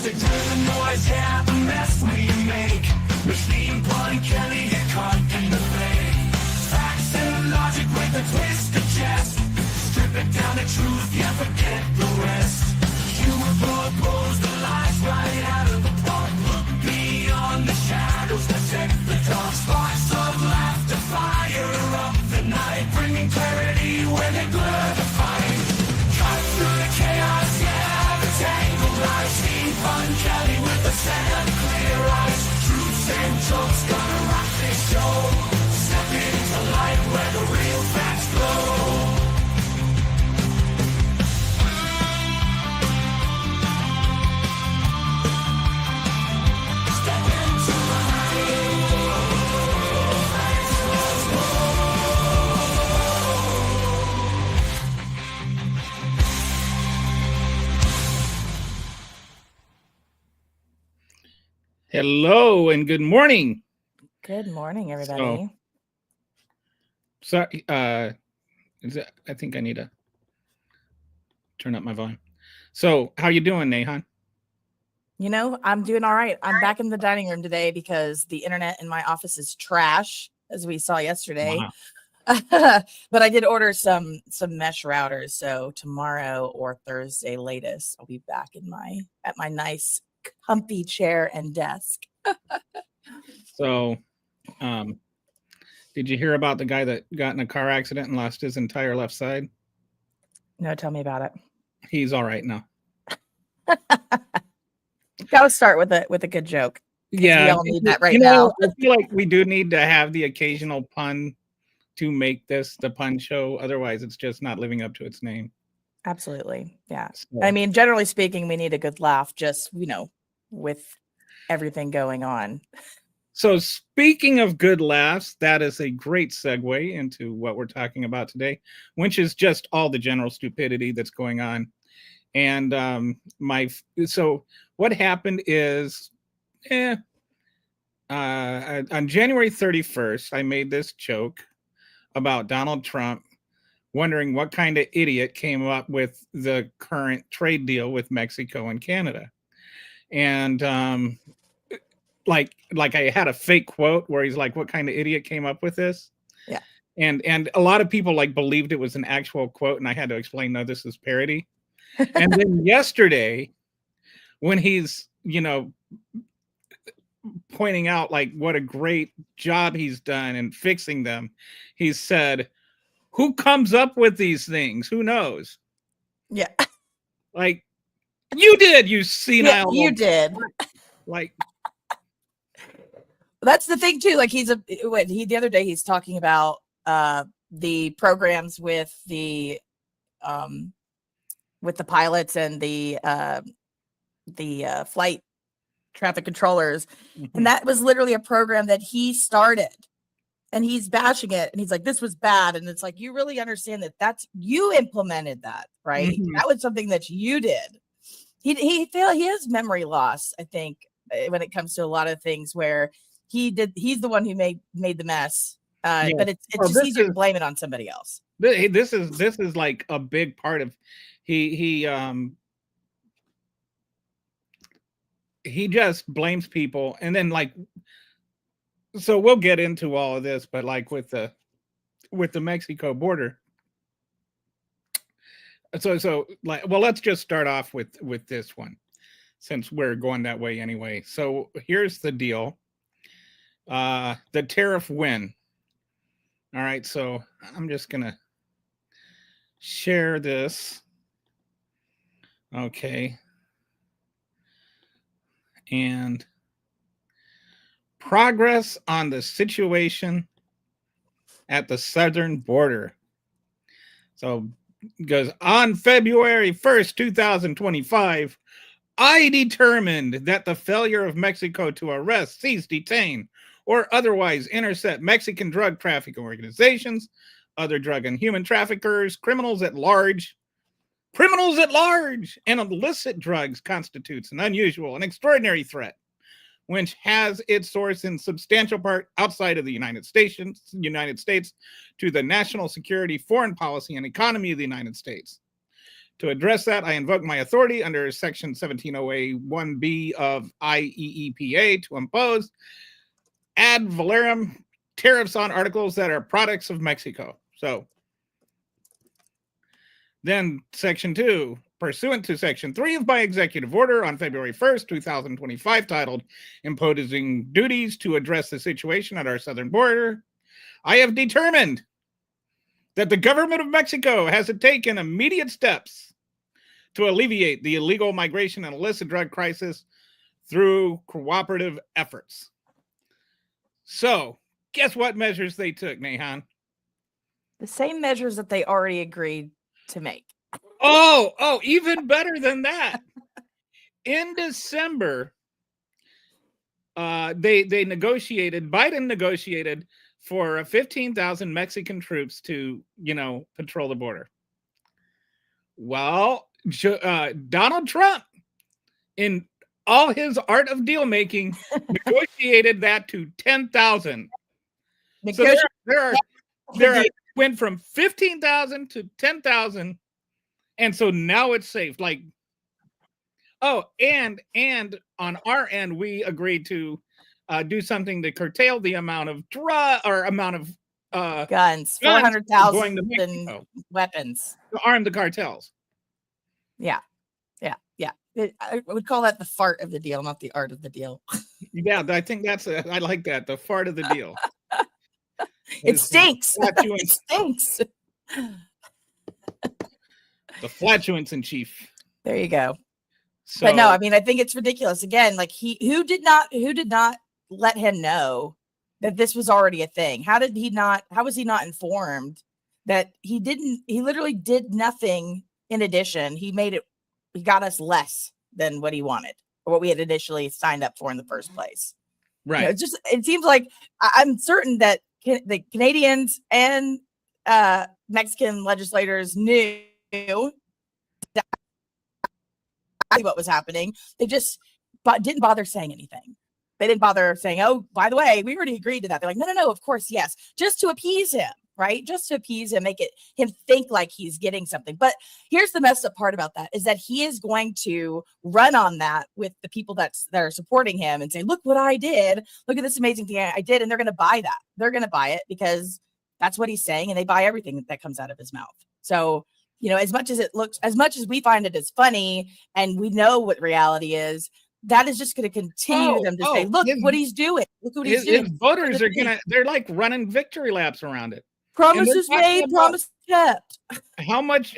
music to the noise, yeah, the mess we make. Machine Pun Kelly get caught in the fake. Facts and logic with a twist of jest. Strip it down to truth, yeah, forget the rest. Humor propose the lies right out of the park. Look beyond the shadows, protect the dark. Sparks of laughter fire up the night, bringing clarity where they blur the fight. Cut through the chaos, yeah, the tangled lies. Team Fun Kelly with the sand clear eyes. Truths and jokes gonna rock this show. Step into light where the real facts glow. Hello and good morning. Good morning, everybody. Sorry, I think I need to turn up my volume. So, how you doing, Nehan? You know, I'm doing all right. I'm back in the dining room today because the internet in my office is trash, as we saw yesterday. Wow. But I did order some mesh routers, so tomorrow or Thursday latest, I'll be back at my nice comfy chair and desk. So, did you hear about the guy that got in a car accident and lost his entire left side? No, tell me about it. He's all right now. Gotta start with a good joke. Yeah, we all need that right now. I feel like we do need to have the occasional pun to make this the pun show. Otherwise, it's just not living up to its name. Absolutely. Yeah. So, I mean, generally speaking, we need a good laugh, just, with everything going on. So speaking of good laughs, that is a great segue into what we're talking about today, which is just all the general stupidity that's going on. And so what happened is, on January 31st, I made this joke about Donald Trump wondering what kind of idiot came up with the current trade deal with Mexico and Canada. And like I had a fake quote where he's like, what kind of idiot came up with this? Yeah. And a lot of people believed it was an actual quote, and I had to explain, no, this is parody. And then yesterday, when he's, pointing out what a great job he's done in fixing them, he said, who comes up with these things? Who knows? Yeah. You did, you senile. Yeah, you did. That's the thing too. The other day he's talking about the programs with the pilots and the flight traffic controllers, and that was literally a program that he started, and he's bashing it, and he's like, this was bad, and it's like, you really understand that you implemented that, right? Mm-hmm. That was something that you did. He has memory loss, I think, when it comes to a lot of things where he's the one who made the mess. Yeah. But it's just easier to blame it on somebody else. This is like a big part of he just blames people, and then so we'll get into all of this, but with the Mexico border. So let's just start off with this one, since we're going that way anyway. So here's the deal. The tariff win. All right, so I'm just gonna share this. Okay. And progress on the situation at the southern border. So it goes, on February 1st, 2025, I determined that the failure of Mexico to arrest, seize, detain, or otherwise intercept Mexican drug trafficking organizations, other drug and human traffickers, criminals at large, and illicit drugs constitutes an unusual and extraordinary threat, which has its source in substantial part outside of the United States to the national security, foreign policy, and economy of the United States. To address that, I invoke my authority under Section 1708(1)(b) of IEEPA to impose ad valorem tariffs on articles that are products of Mexico. So then Section 2, pursuant to Section 3 of my executive order on February 1st, 2025, titled Imposing Duties to Address the Situation at Our Southern Border, I have determined that the government of Mexico has taken immediate steps to alleviate the illegal migration and illicit drug crisis through cooperative efforts. So, guess what measures they took, Nehan? The same measures that they already agreed to make. Oh, even better than that. In December, Biden negotiated for 15,000 Mexican troops to, patrol the border. Well, Donald Trump, in all his art of deal making, negotiated that to 10,000. So there went from 15,000 to 10,000, and so now it's safe. Like, and on our end, we agreed to do something to curtail the amount of guns, 400,000 weapons to arm the cartels. Yeah. I would call that the fart of the deal, not the art of the deal. Yeah, I think I like that. The fart of the deal. It stinks. It stinks. The flatulence in chief. There you go. So, but no, I mean, I think it's ridiculous. Again, like who did not let him know that this was already a thing? How was he not informed that he literally did nothing in addition? He got us less than what he wanted or what we had initially signed up for in the first place. Right. It seems like I'm certain that the Canadians and Mexican legislators knew what was happening. They just didn't bother saying anything. They didn't bother saying, oh, by the way, we already agreed to that. They're like, no, of course, yes. Just to appease him, right? Just to appease him, make him think like he's getting something. But here's the messed up part about that is that he is going to run on that with the people that are supporting him and say, look what I did. Look at this amazing thing I did. And they're going to buy that. They're going to buy it because that's what he's saying. And they buy everything that comes out of his mouth. So, as much as we find it as funny and we know what reality is, that is just going to continue them to say, look what he's doing. Look what he's doing. His voters they're like running victory laps around it. Promises made, promises kept. How much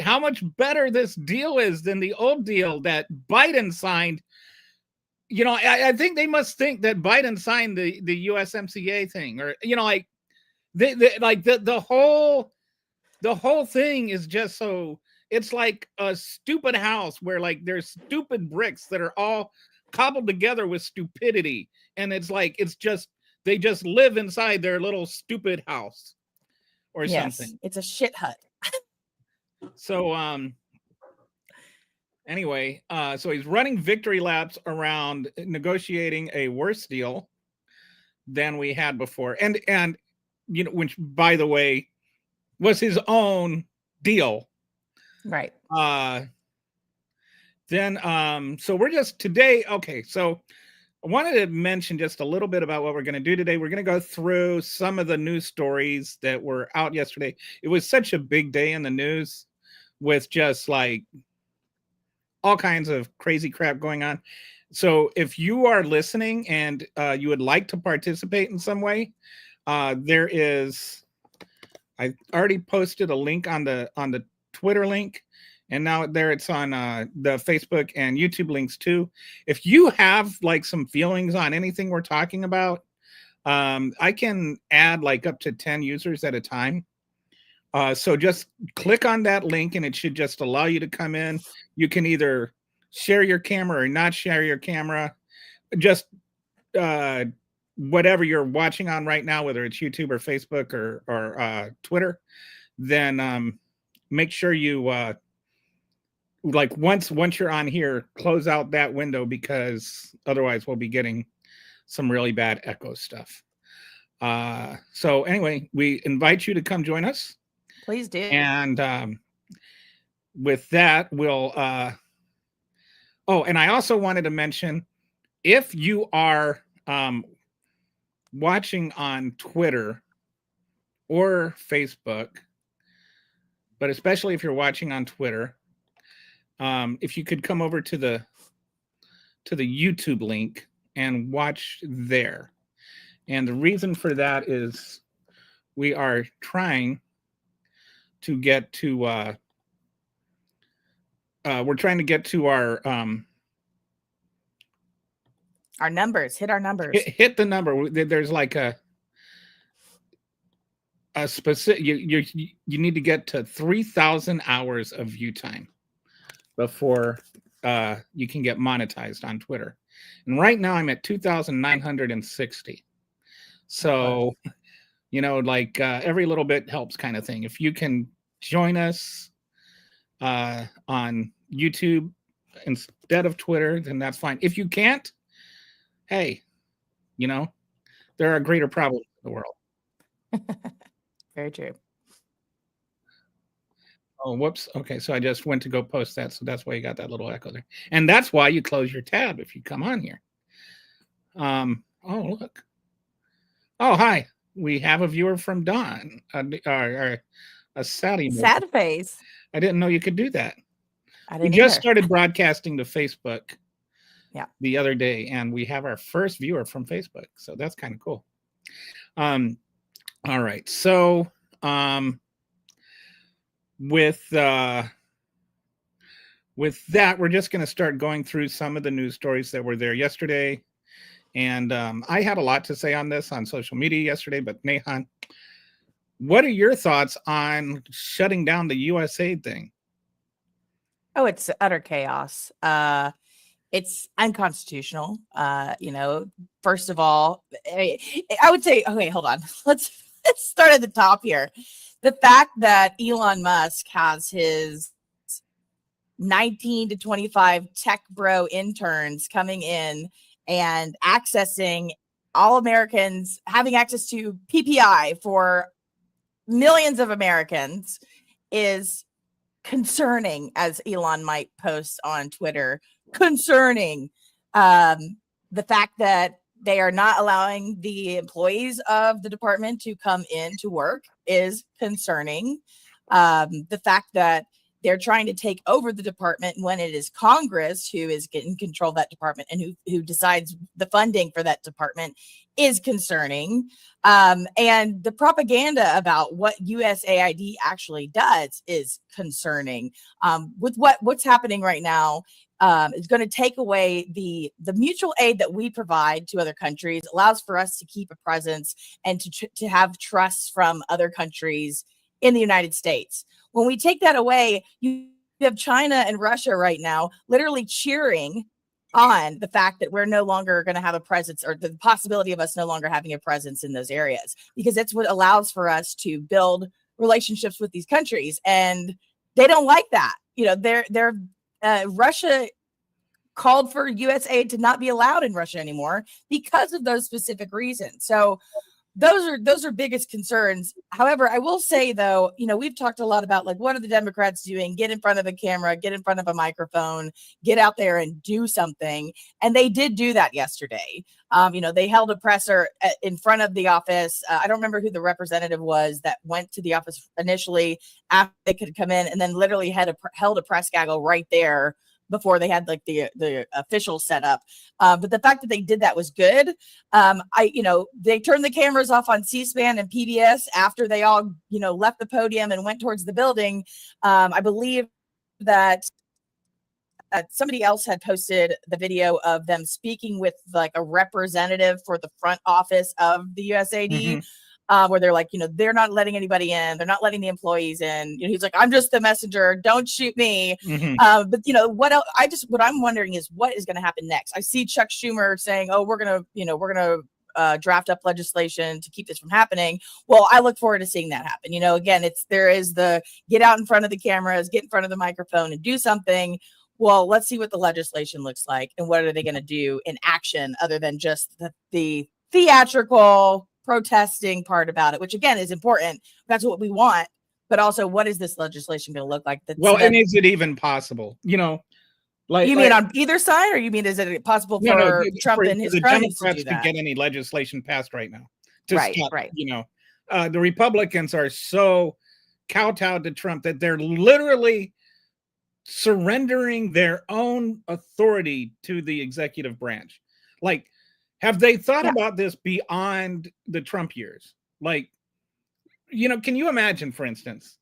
better this deal is than the old deal that Biden signed. I think they must think that Biden signed the USMCA thing, or the whole thing is just so. It's like a stupid house where there's stupid bricks that are all cobbled together with stupidity, and they just live inside their little stupid house or something. It's a shit hut. So anyway, so he's running victory laps around negotiating a worse deal than we had before, and which, by the way, was his own deal, right? Then so we're just today. Okay, so I wanted to mention just a little bit about what we're going to do today. We're going to go through some of the news stories that were out yesterday. It was such a big day in the news with just all kinds of crazy crap going on. So if you are listening and you would like to participate in some way, I already posted a link on the Twitter link. And now it's on the Facebook and YouTube links too. If you have some feelings on anything we're talking about, I can add up to 10 users at a time. So just click on that link and it should just allow you to come in. You can either share your camera or not share your camera. Just whatever you're watching on right now, whether it's YouTube or Facebook or Twitter, then make sure you once you're on here, close out that window, because otherwise we'll be getting some really bad echo stuff. So anyway, we invite you to come join us. Please do. And with that, we'll oh, and I also wanted to mention, if you are watching on Twitter or Facebook, but especially if you're watching on Twitter, if you could come over to the YouTube link and watch there. And the reason for that is we are trying to get to we're trying to get to our numbers, hit our numbers. Hit the number. There's like a specific, you need to get to 3,000 hours of view time before you can get monetized on Twitter. And right now I'm at 2,960. So, you know, like every little bit helps kind of thing. If you can join us on YouTube instead of Twitter, then that's fine. If you can't, hey, you know, there are greater problems in the world. Very true. Oh, whoops. Okay, so I just went to go post that. So that's why you got that little echo there. And that's why you close your tab if you come on here. Oh, look. Oh, hi. We have a viewer from Dawn, a sad face. I didn't know you could do that. I didn't we just either. started broadcasting to Facebook the other day, and we have our first viewer from Facebook. So that's kind of cool. All right. So with that, we're just going to start going through some of the news stories that were there yesterday. And I had a lot to say on this on social media yesterday, but Nehan, what are your thoughts on shutting down the USAID thing? Oh, it's utter chaos. It's unconstitutional. You know, first of all, I would say, okay, hold on. Let's start at the top here. The fact that Elon Musk has his 19 to 25 tech bro interns coming in and accessing all Americans, having access to PPI for millions of Americans is concerning, as Elon might post on Twitter. Concerning. The fact that they are not allowing the employees of the department to come in to work is concerning. The fact that they're trying to take over the department when it is Congress who is getting control of that department and who decides the funding for that department is concerning. And the propaganda about what USAID actually does is concerning. With what's happening right now, is going to take away the mutual aid that we provide to other countries, allows for us to keep a presence and to have trust from other countries in the United States. When we take that away, you have China and Russia right now literally cheering on the fact that we're no longer going to have a presence, or the possibility of us no longer having a presence in those areas, because that's what allows for us to build relationships with these countries. And they don't like that. You know, Russia called for USAID to not be allowed in Russia anymore because of those specific reasons. So those are biggest concerns. However, I will say, though, you know, we've talked a lot about, like, what are the Democrats doing? Get in front of a camera, get in front of a microphone, get out there and do something. And they did do that yesterday. You know, they held a presser in front of the office. I don't remember who the representative was that went to the office initially after they could come in, and then literally held a press gaggle right there before they had like the official setup. But the fact that they did that was good. They turned the cameras off on C-SPAN and PBS after they all, you know, left the podium and went towards the building. I believe that somebody else had posted the video of them speaking with like a representative for the front office of the USAID. Where they're like, you know, they're not letting anybody in. They're not letting the employees in. You know, he's like, I'm just the messenger. Don't shoot me. But, you know, what else? What I'm wondering is what is going to happen next. I see Chuck Schumer saying, oh, we're going to draft up legislation to keep this from happening. Well, I look forward to seeing that happen. You know, again, there is the get out in front of the cameras, get in front of the microphone and do something. Well, let's see what the legislation looks like and what are they going to do in action other than just the theatrical protesting part about it, which again is important. That's what we want. but also what is this legislation going to look like? Well, and is it even possible? Like you mean on either side, or you mean is it possible for Trump and his the cronies to Democrats do that? get any legislation passed right now to Right, stop? right. The Republicans are so kowtowed to Trump that they're literally surrendering their own authority to the executive branch. Like, have they thought about this beyond the Trump years? Like, can you imagine, for instance,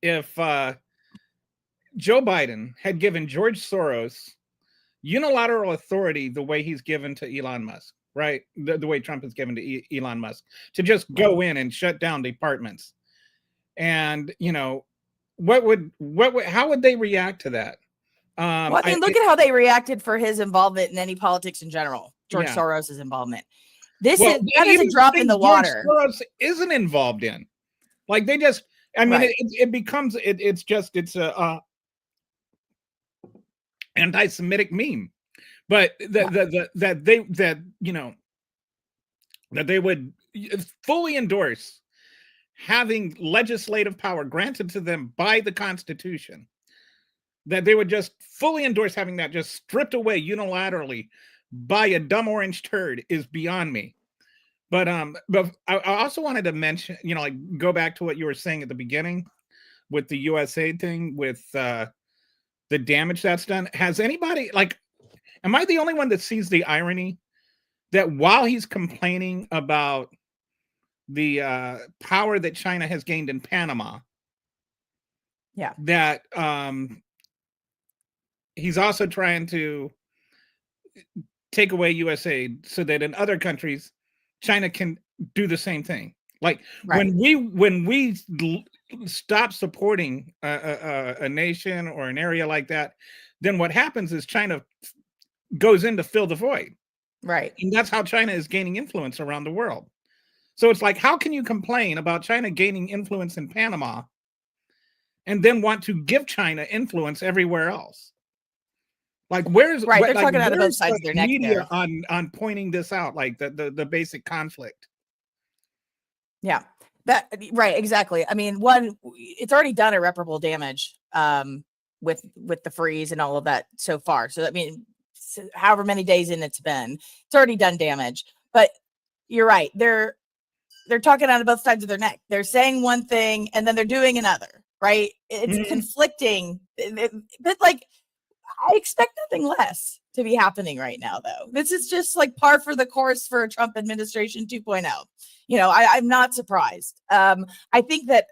if Joe Biden had given George Soros unilateral authority the way he's given to Elon Musk, right? The way Trump is given to Elon Musk, to just go in and shut down departments. And, how would they react to that? Well, I mean, look at how they reacted for his involvement in any politics in general. George Soros's involvement. That is a drop in the water. Soros isn't involved in. Like, they just, I mean, it becomes, it's a anti-Semitic meme. But that they would fully endorse having legislative power granted to them by the Constitution, that they would just fully endorse having that just stripped away unilaterally by a dumb orange turd is beyond me. But I also wanted to mention, like, go back to what you were saying at the beginning with the USAID thing, with the damage that's done. Has anybody, like, am I the only one that sees the irony that while he's complaining about the power that China has gained in Panama, that he's also trying to take away USAID so that in other countries, China can do the same thing. Like, when we stop supporting a nation or an area like that, then what happens is China goes in to fill the void. Right. And that's how China is gaining influence around the world. So it's like, how can you complain about China gaining influence in Panama and then want to give China influence everywhere else? Like, where's they're talking out of both sides of their neck media on pointing this out, like the basic conflict? Yeah, exactly. I mean, it's already done irreparable damage with the freeze and all of that so far. So I mean, however many days in it's already done damage. But you're right, they're talking out of both sides of their neck. They're saying one thing and then they're doing another, right? It's conflicting. But like, I expect nothing less to be happening right now, though. This is just like par for the course for a Trump administration 2.0. I'm not surprised. I think that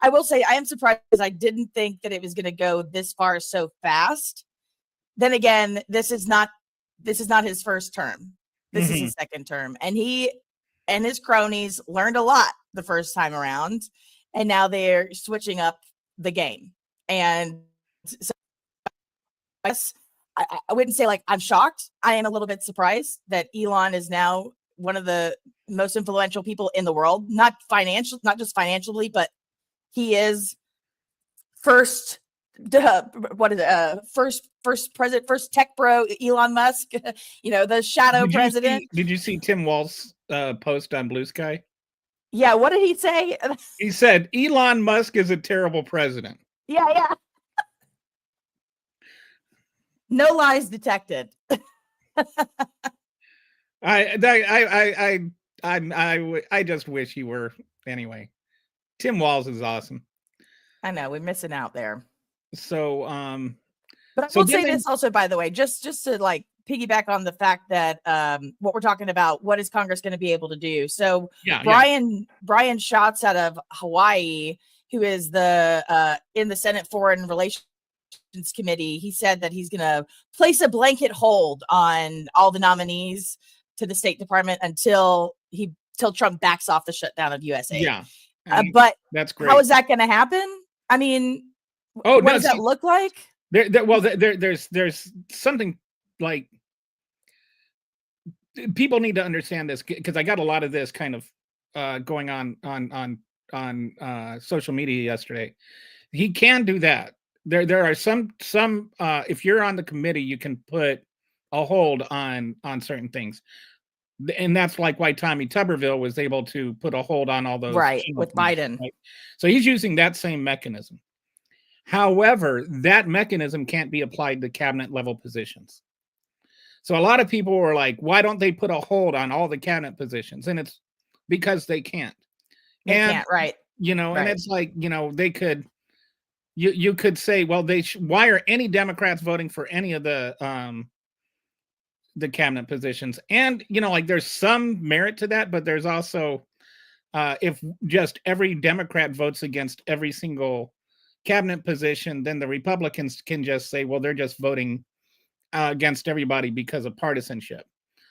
I will say I am surprised because I didn't think that it was going to go this far so fast. Then again, this is not his first term. This is his second term, and he and his cronies learned a lot the first time around, and now they're switching up the game. And so I wouldn't say like I'm shocked. I am a little bit surprised that Elon is now one of the most influential people in the world, not just financially, but he is first president, first tech bro, Elon Musk, the shadow president. Did you see Tim Walz's post on Blue Sky? Yeah, what did he say? He said Elon Musk is a terrible president. Yeah. No lies detected. I just wish he were. Anyway, Tim Walz is awesome. I know we're missing out there. So, but I will say this also, by the way, just to like piggyback on the fact that what we're talking about, what is Congress going to be able to do? So Brian Schatz out of Hawaii, who is in the Senate Foreign Relations Committee, he said that he's going to place a blanket hold on all the nominees to the State Department until Trump backs off the shutdown of USAID. Yeah, but that's great. How is that going to happen? I mean, what does that look like? There's something like people need to understand this, because I got a lot of this kind of going on social media yesterday. He can do that. There are some if you're on the committee, you can put a hold on certain things. And that's like why Tommy Tuberville was able to put a hold on all those Right, channel with points, Biden. right? So he's using that same mechanism. However, that mechanism can't be applied to cabinet level positions. So a lot of people were like, why don't they put a hold on all the cabinet positions? And it's because they can't. They And can't, right. and Right. it's like, they could, you could say, well, why are any Democrats voting for any of the cabinet positions? And like there's some merit to that, but there's also if just every Democrat votes against every single cabinet position, then the Republicans can just say, well, they're just voting against everybody because of partisanship.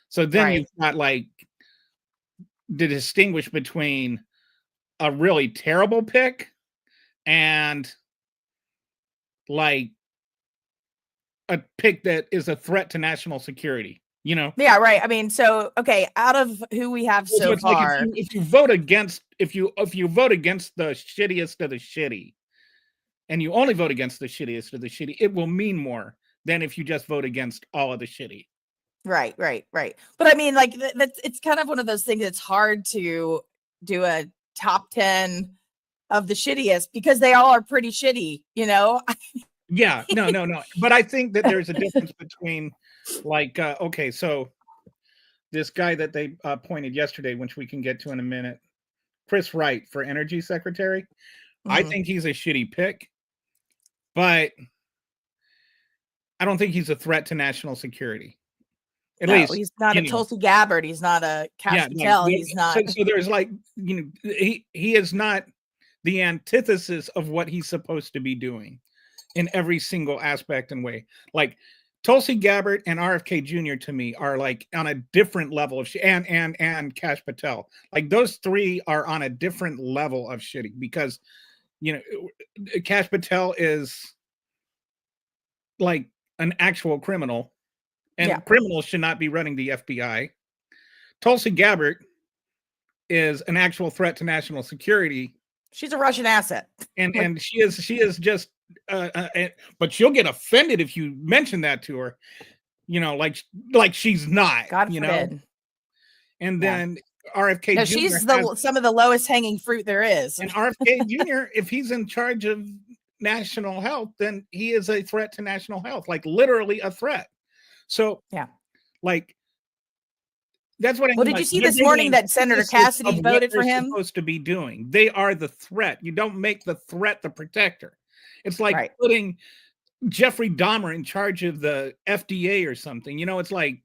So then you've got like to distinguish between a really terrible pick and like a pick that is a threat to national security. Yeah, right. I mean, so okay, out of who we have so it's like far, if you vote against if you vote against the shittiest of the shitty, and you only vote against the shittiest of the shitty, it will mean more than if you just vote against all of the shitty. right. But I mean, like that's it's kind of one of those things that's hard to do a top 10 of the shittiest because they all are pretty shitty, Yeah, no. But I think that there's a difference between like, okay, so this guy that they appointed yesterday, which we can get to in a minute, Chris Wright for Energy Secretary. I think he's a shitty pick, but I don't think he's a threat to national security. At least he's not a Tulsi Gabbard. He's not a Cash Patel. He's not. So there's like, he is not the antithesis of what he's supposed to be doing in every single aspect and way. Like Tulsi Gabbard and RFK Jr. to me are like on a different level of and Cash Patel. Like those three are on a different level of shitty because Cash Patel is like an actual criminal, and criminals should not be running the FBI. Tulsi Gabbard is an actual threat to national security. She's a Russian asset, and she is just. But she'll get offended if you mention that to her. Like she's not. God forbid. And then RFK No, Jr. she's some of the lowest hanging fruit there is. And RFK Jr., if he's in charge of national health, then he is a threat to national health, like literally a threat. So like that's what I mean. Well, did you see this morning that Senator Cassidy voted for him? Supposed to be doing. They are the threat. You don't make the threat the protector. It's like putting Jeffrey Dahmer in charge of the FDA or something. It's like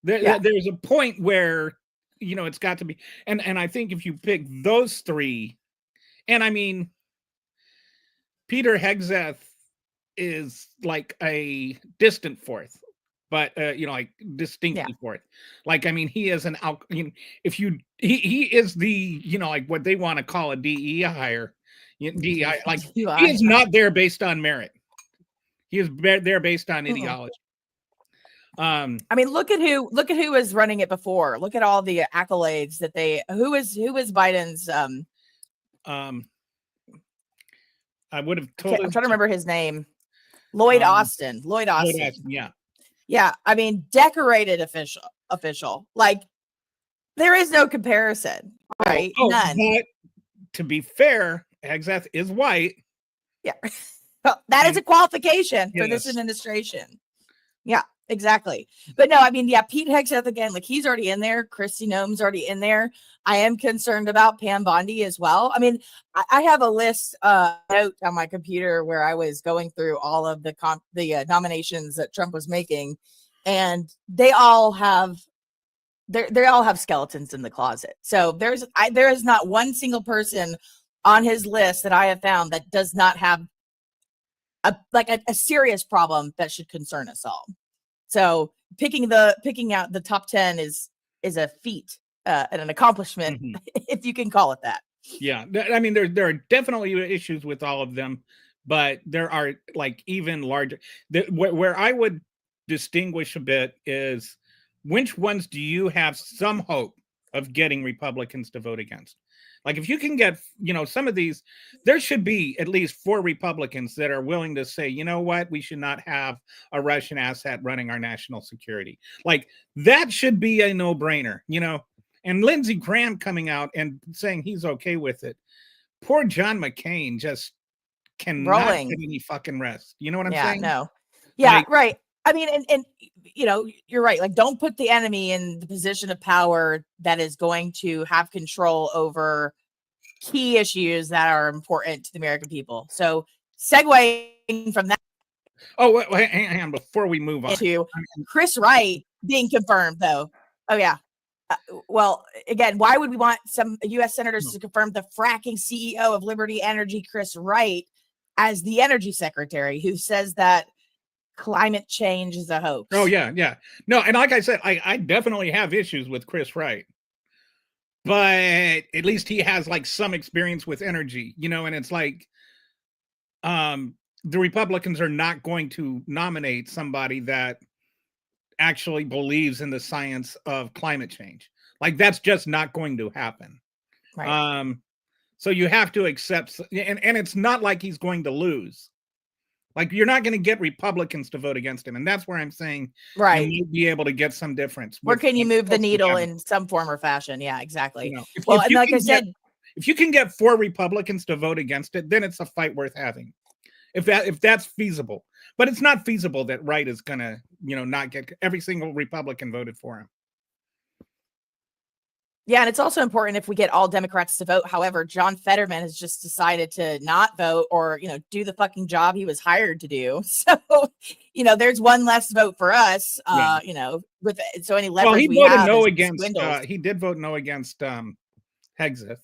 there's a point where it's got to be, and I think if you pick those three, and I mean Peter Hegseth is like a distant fourth, but like distinctly fourth. Like I mean he is an if you he is the like what they want to call a DEI hire. DEI, like he is not there based on merit. He is there based on ideology. I mean, look at who was running it before. Look at all the accolades that who was Biden's I would have told I'm trying to remember his name. Lloyd Austin. Yeah. I mean, decorated official. Like there is no comparison, right? None. But to be fair, Hegseth is white. Yeah. Well, that is a qualification for this administration. Yeah, exactly. But no, I mean, Pete Hegseth again, like he's already in there. Kristi Noem's already in there. I am concerned about Pam Bondi as well. I mean, I have a list note on my computer where I was going through all of the nominations that Trump was making, and they all have skeletons in the closet. So there is not one single person on his list that I have found that does not have a serious problem that should concern us all. So picking out the top 10 is a feat and an accomplishment, if you can call it that. Yeah, I mean there are definitely issues with all of them, but there are like even larger. Where I would distinguish a bit is which ones do you have some hope of getting Republicans to vote against? Like if you can get, some of these, there should be at least 4 Republicans that are willing to say, you know what, we should not have a Russian asset running our national security. Like that should be a no-brainer, And Lindsey Graham coming out and saying he's okay with it. Poor John McCain just cannot Rolling. get any fucking rest. You know what I'm Yeah, saying? no. Yeah, Like- right. I mean, and you're right. Like, don't put the enemy in the position of power that is going to have control over key issues that are important to the American people. So, segueing from that Oh, wait, hang on before we move on. to Chris Wright being confirmed, though. Oh yeah. Well, again, why would we want some U.S. senators to confirm the fracking CEO of Liberty Energy, Chris Wright, as the energy secretary, who says that climate change is a hoax? Oh yeah. No, and like I said, I definitely have issues with Chris Wright, but at least he has like some experience with energy, and it's like, the Republicans are not going to nominate somebody that actually believes in the science of climate change. Like that's just not going to happen. Right. So you have to accept, and it's not like he's going to lose. Like you're not going to get Republicans to vote against him, and that's where I'm saying Right. you might be able to get some difference. Where can you move the needle in some form or fashion? Yeah, exactly. Well, and like I said, if you can get 4 Republicans to vote against it, then it's a fight worth having. If that's feasible, but it's not feasible that Wright is gonna, not get every single Republican voted for him. Yeah, and it's also important if we get all Democrats to vote. However, John Fetterman has just decided to not vote or, do the fucking job he was hired to do. So, there's one less vote for us. With so any leverage he we voted have no is against. dwindles. He did vote no against Hegseth.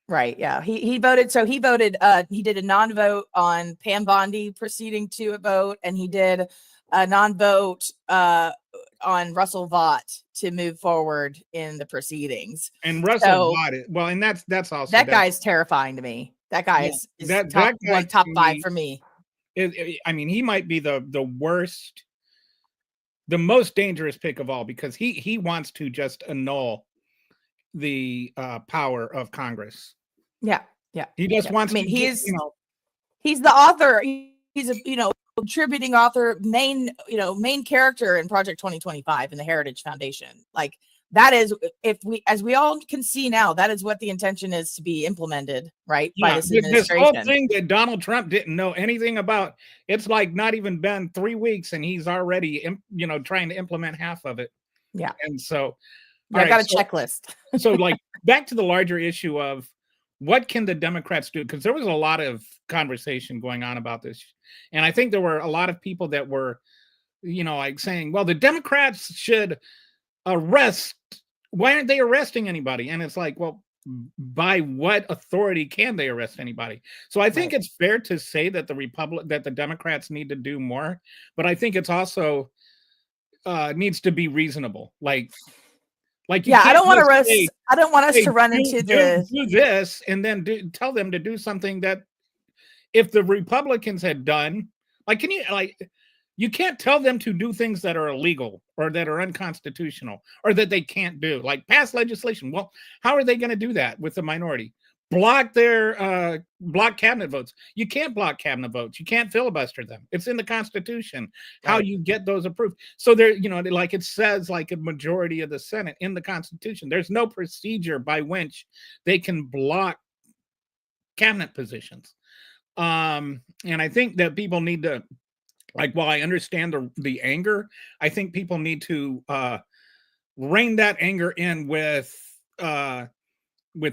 Right. Yeah. He voted. So he voted. He did a non-vote on Pam Bondi proceeding to a vote, and he did a non-vote on Russell Vought to move forward in the proceedings. And Russell Vought it. Well, and that's also that guy's terrifying to me. That guy is top 5 for me. I mean, he might be the worst, the most dangerous pick of all, because he wants to just annul the power of Congress. Yeah. He just wants. I mean, to he's the author. He's a contributing author, main character in Project 2025 in the Heritage Foundation. Like that is, as we all can see now, that is what the intention is to be implemented, right? By this administration. This whole thing that Donald Trump didn't know anything about. It's like not even been 3 weeks, and he's already, trying to implement half of it. Yeah, and so. I got a checklist. So like back to the larger issue of what can the Democrats do? Because there was a lot of conversation going on about this. And I think there were a lot of people that were, like saying, well, the Democrats should arrest. Why aren't they arresting anybody? And it's like, well, by what authority can they arrest anybody? So I think it's fair to say that the Democrats need to do more, but I think it's also needs to be reasonable. I don't want to rush. I don't want us to run into do this and then tell them to do something that if the Republicans had done, you can't tell them to do things that are illegal or that are unconstitutional or that they can't do, like pass legislation. Well, how are they going to do that with the minority? Block cabinet votes. You can't block cabinet votes. You can't filibuster them. It's in the Constitution how you get those approved. So there, like it says, like a majority of the Senate in the Constitution. There's no procedure by which they can block cabinet positions. And I think that people need to, while I understand the anger, I think people need to rein that anger in with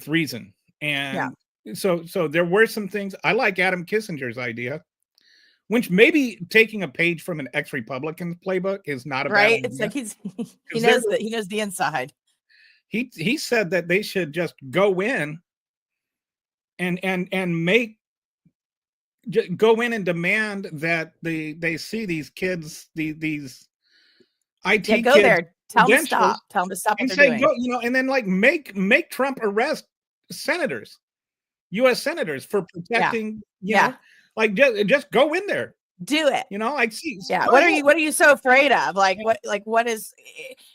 reason. And so there were some things. I like Adam Kissinger's idea, which maybe taking a page from an ex-Republican playbook is not a bad idea. It's like he knows the inside. He said that they should just go in and go in and demand that they see these kids, these IT kids. Go there. Tell them to stop. Tell them to stop and what say, they're doing. and then make Trump arrest senators, U.S. senators for protecting. Just go in there. Do it. What are you so afraid of? What is,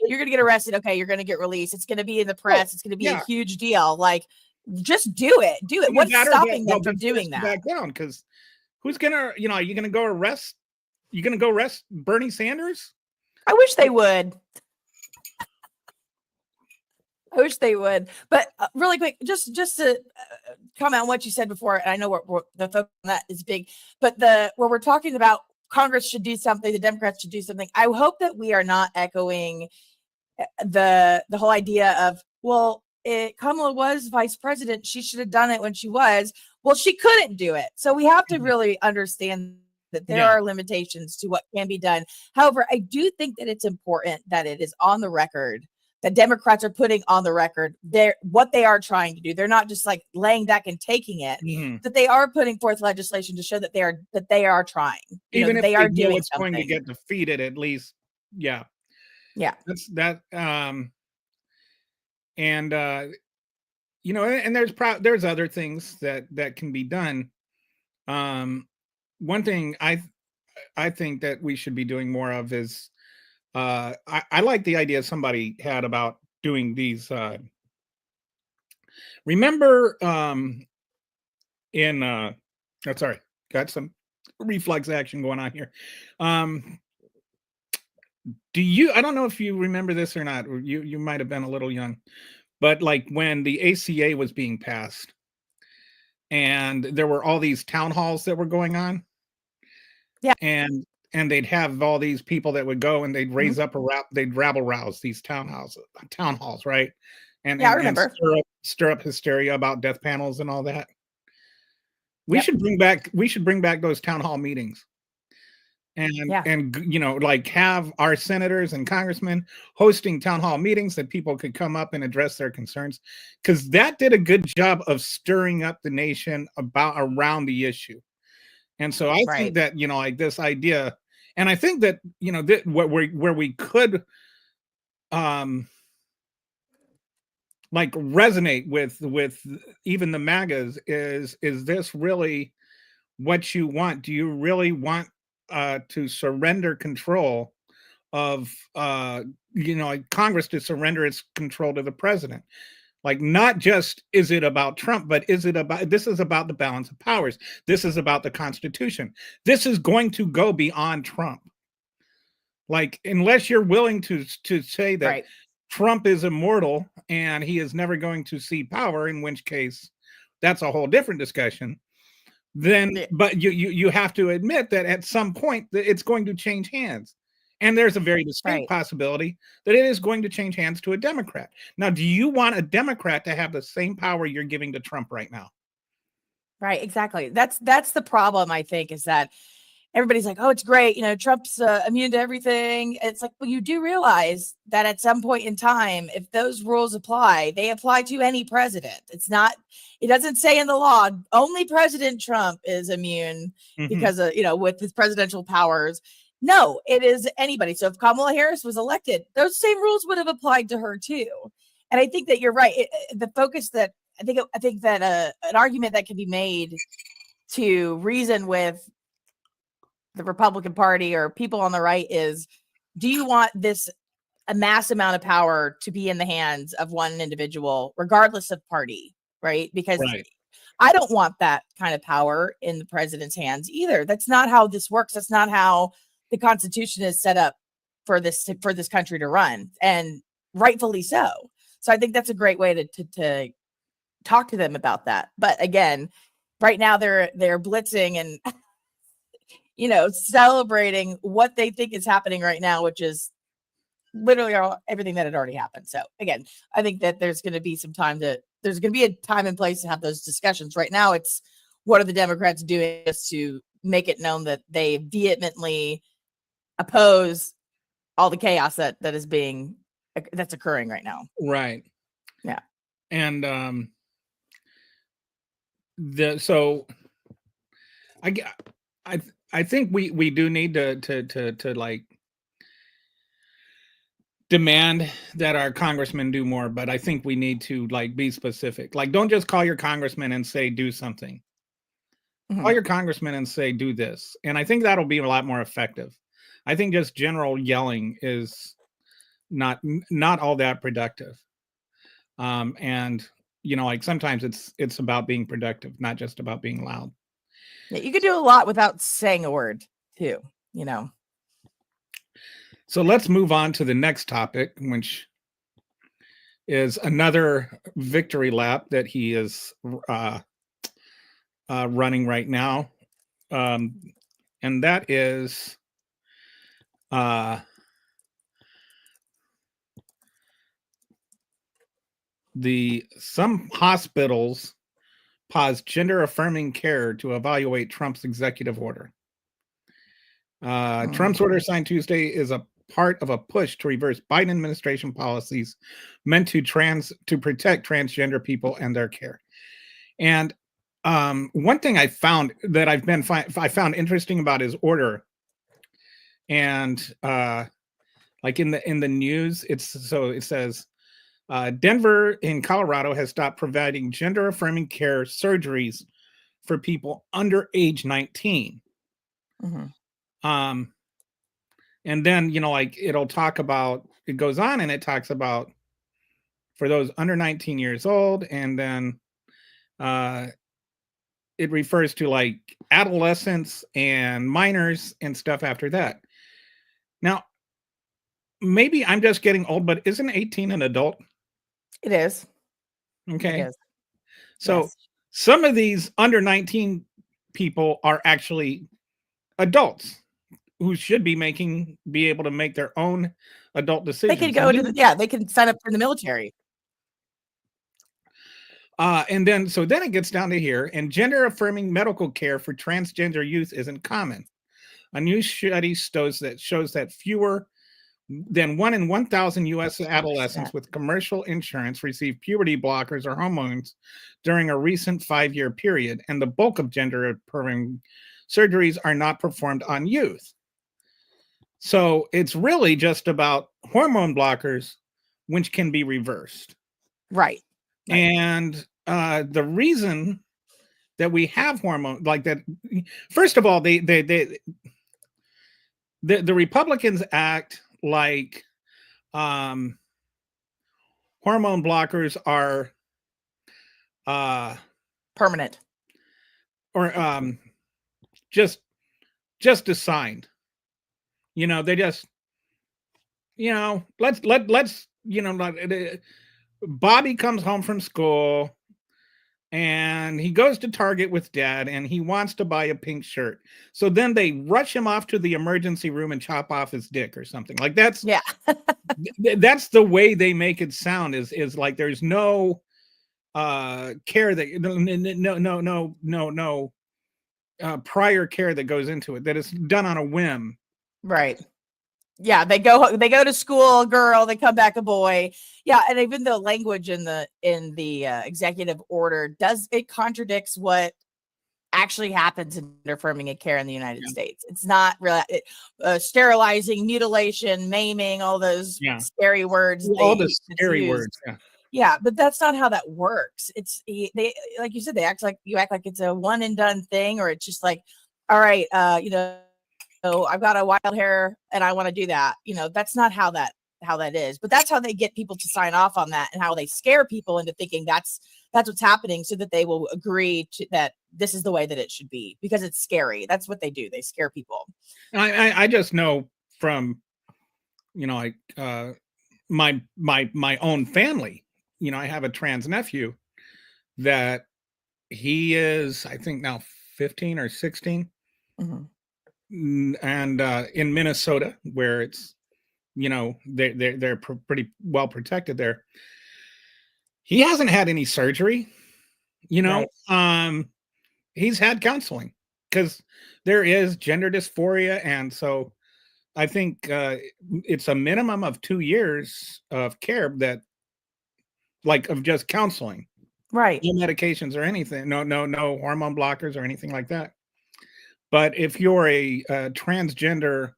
you're gonna get arrested? Okay, you're gonna get released. It's gonna be in the press. It's gonna be a huge deal. just do it. Do it. You What's better stopping get- them from be doing forced to that? back down, because who's gonna, are you gonna go arrest? You gonna go arrest Bernie Sanders? I wish they would. I wish they would. But really quick, just to comment on what you said before, and I know the focus on that is big, but where we're talking about Congress should do something, the Democrats should do something. I hope that we are not echoing the whole idea of, well, Kamala was vice president. She should have done it when she was. Well, she couldn't do it. So we have to really understand that there are limitations to what can be done. However, I do think that it's important that it is on the record, that Democrats are putting on the record what they are trying to do. They're not just like laying back and taking it, that they are putting forth legislation to show that they are trying. Even if they are know doing it's something. going to get defeated, at least, yeah. That's that. And and there's other things that can be done. One thing I think that we should be doing more of is, I like the idea somebody had about doing these. Remember, sorry, got some reflex action going on here. I don't know if you remember this or not, or you might have been a little young, but like when the ACA was being passed and there were all these town halls that were going on. Yeah. And they'd have all these people that would go and they'd raise up they'd rabble rouse these town halls, right? And I remember. And stir up hysteria about death panels and all that. We should bring back those town hall meetings. And like have our senators and congressmen hosting town hall meetings that people could come up and address their concerns, because that did a good job of stirring up the nation around the issue. And so I think that, like this idea, and I think that, where we could like resonate with even the MAGAs is this really what you want? Do you really want to surrender control of Congress, to surrender its control to the president? Like, not just is it about Trump, but this is about the balance of powers. This is about the Constitution. This is going to go beyond Trump. Like, unless you're willing to say that Trump is immortal and he is never going to see power, in which case that's a whole different discussion. Then, but you have to admit that at some point that it's going to change hands. And there's a very distinct possibility that it is going to change hands to a Democrat. Now, do you want a Democrat to have the same power you're giving to Trump right now? Right, exactly. That's the problem, I think, is that everybody's like, oh, it's great. Trump's immune to everything. It's like, well, you do realize that at some point in time, if those rules apply, they apply to any president. It doesn't say in the law, only President Trump is immune because of, with his presidential powers. No, it is anybody. So if Kamala Harris was elected, those same rules would have applied to her too. And I think that you're right. The focus that I think that an argument that can be made to reason with the Republican Party or people on the right is, do you want a mass amount of power to be in the hands of one individual, regardless of party, right? Because I don't want that kind of power in the president's hands either. That's not how this works. That's not how the Constitution is set up for this country to run, and rightfully so. So I think that's a great way to talk to them about that. But again, right now they're blitzing and celebrating what they think is happening right now, which is literally everything that had already happened. So again, I think that there's going to be a time and place to have those discussions. Right now, it's what are the Democrats doing just to make it known that they vehemently oppose all the chaos that's occurring right now. Right. Yeah. And I think we do need to like demand that our congressmen do more, but I think we need to like be specific. Like, don't just call your congressman and say do something. Call your congressman and say do this, and I think that'll be a lot more effective. I think just general yelling is not all that productive. And like sometimes it's about being productive, not just about being loud. Yeah, you could do a lot without saying a word too, So let's move on to the next topic, which is another victory lap that he is running right now. And that is some hospitals pause gender affirming care to evaluate Trump's executive order. Trump's order signed Tuesday is a part of a push to reverse Biden administration policies meant to protect transgender people and their care. And one thing I found that I found interesting about his order, and like in the news, it says Denver in Colorado has stopped providing gender affirming care surgeries for people under age 19. And then, like it'll talk about, it goes on and it talks about for those under 19 years old. And then it refers to like adolescents and minors and stuff after that. Now, maybe I'm just getting old, but isn't 18 an adult? It is. Okay. It is. So Yes. some of these under 19 people are actually adults who should be able to make their own adult decisions. They could go to they can sign up for the military. And then it gets down to here, and gender affirming medical care for transgender youth isn't common. A new study shows that fewer than 1 in 1,000 U.S. adolescents with commercial insurance receive puberty blockers or hormones during a recent 5-year period, and the bulk of gender affirming surgeries are not performed on youth. So it's really just about hormone blockers, which can be reversed. Right. And the reason that we have hormone like that, first of all, the Republicans act like hormone blockers are permanent or just assigned. They just let's Bobby comes home from school and he goes to Target with dad and he wants to buy a pink shirt. So then they rush him off to the emergency room and chop off his dick or something. Like that's that's the way they make it sound is like there's no care that no prior care that goes into it, that it's done on a whim. Right. Yeah, they go to school, girl, they come back a boy. Yeah, and even the language in the executive order contradicts what actually happens in affirming care in the United States. It's not really sterilizing, mutilation, maiming, all those scary words. All the scary words. Yeah, but that's not how that works. They like you said, they act like it's a one and done thing, or it's just like, all right, so I've got a wild hair and I want to do that. That's not how that is. But that's how they get people to sign off on that, and how they scare people into thinking that's what's happening, so that they will agree to that this is the way that it should be, because it's scary. That's what they do. They scare people. I just know from my own family. I have a trans nephew that he is, I think now 15 or 16. Mm-hmm. And in Minnesota, where it's they're pretty well protected there, he hasn't had any surgery. Right. He's had counseling because there is gender dysphoria, and so I think it's a minimum of 2 years of care, that like of just counseling, right? No medications or anything, no hormone blockers or anything like that. But if you're a transgender,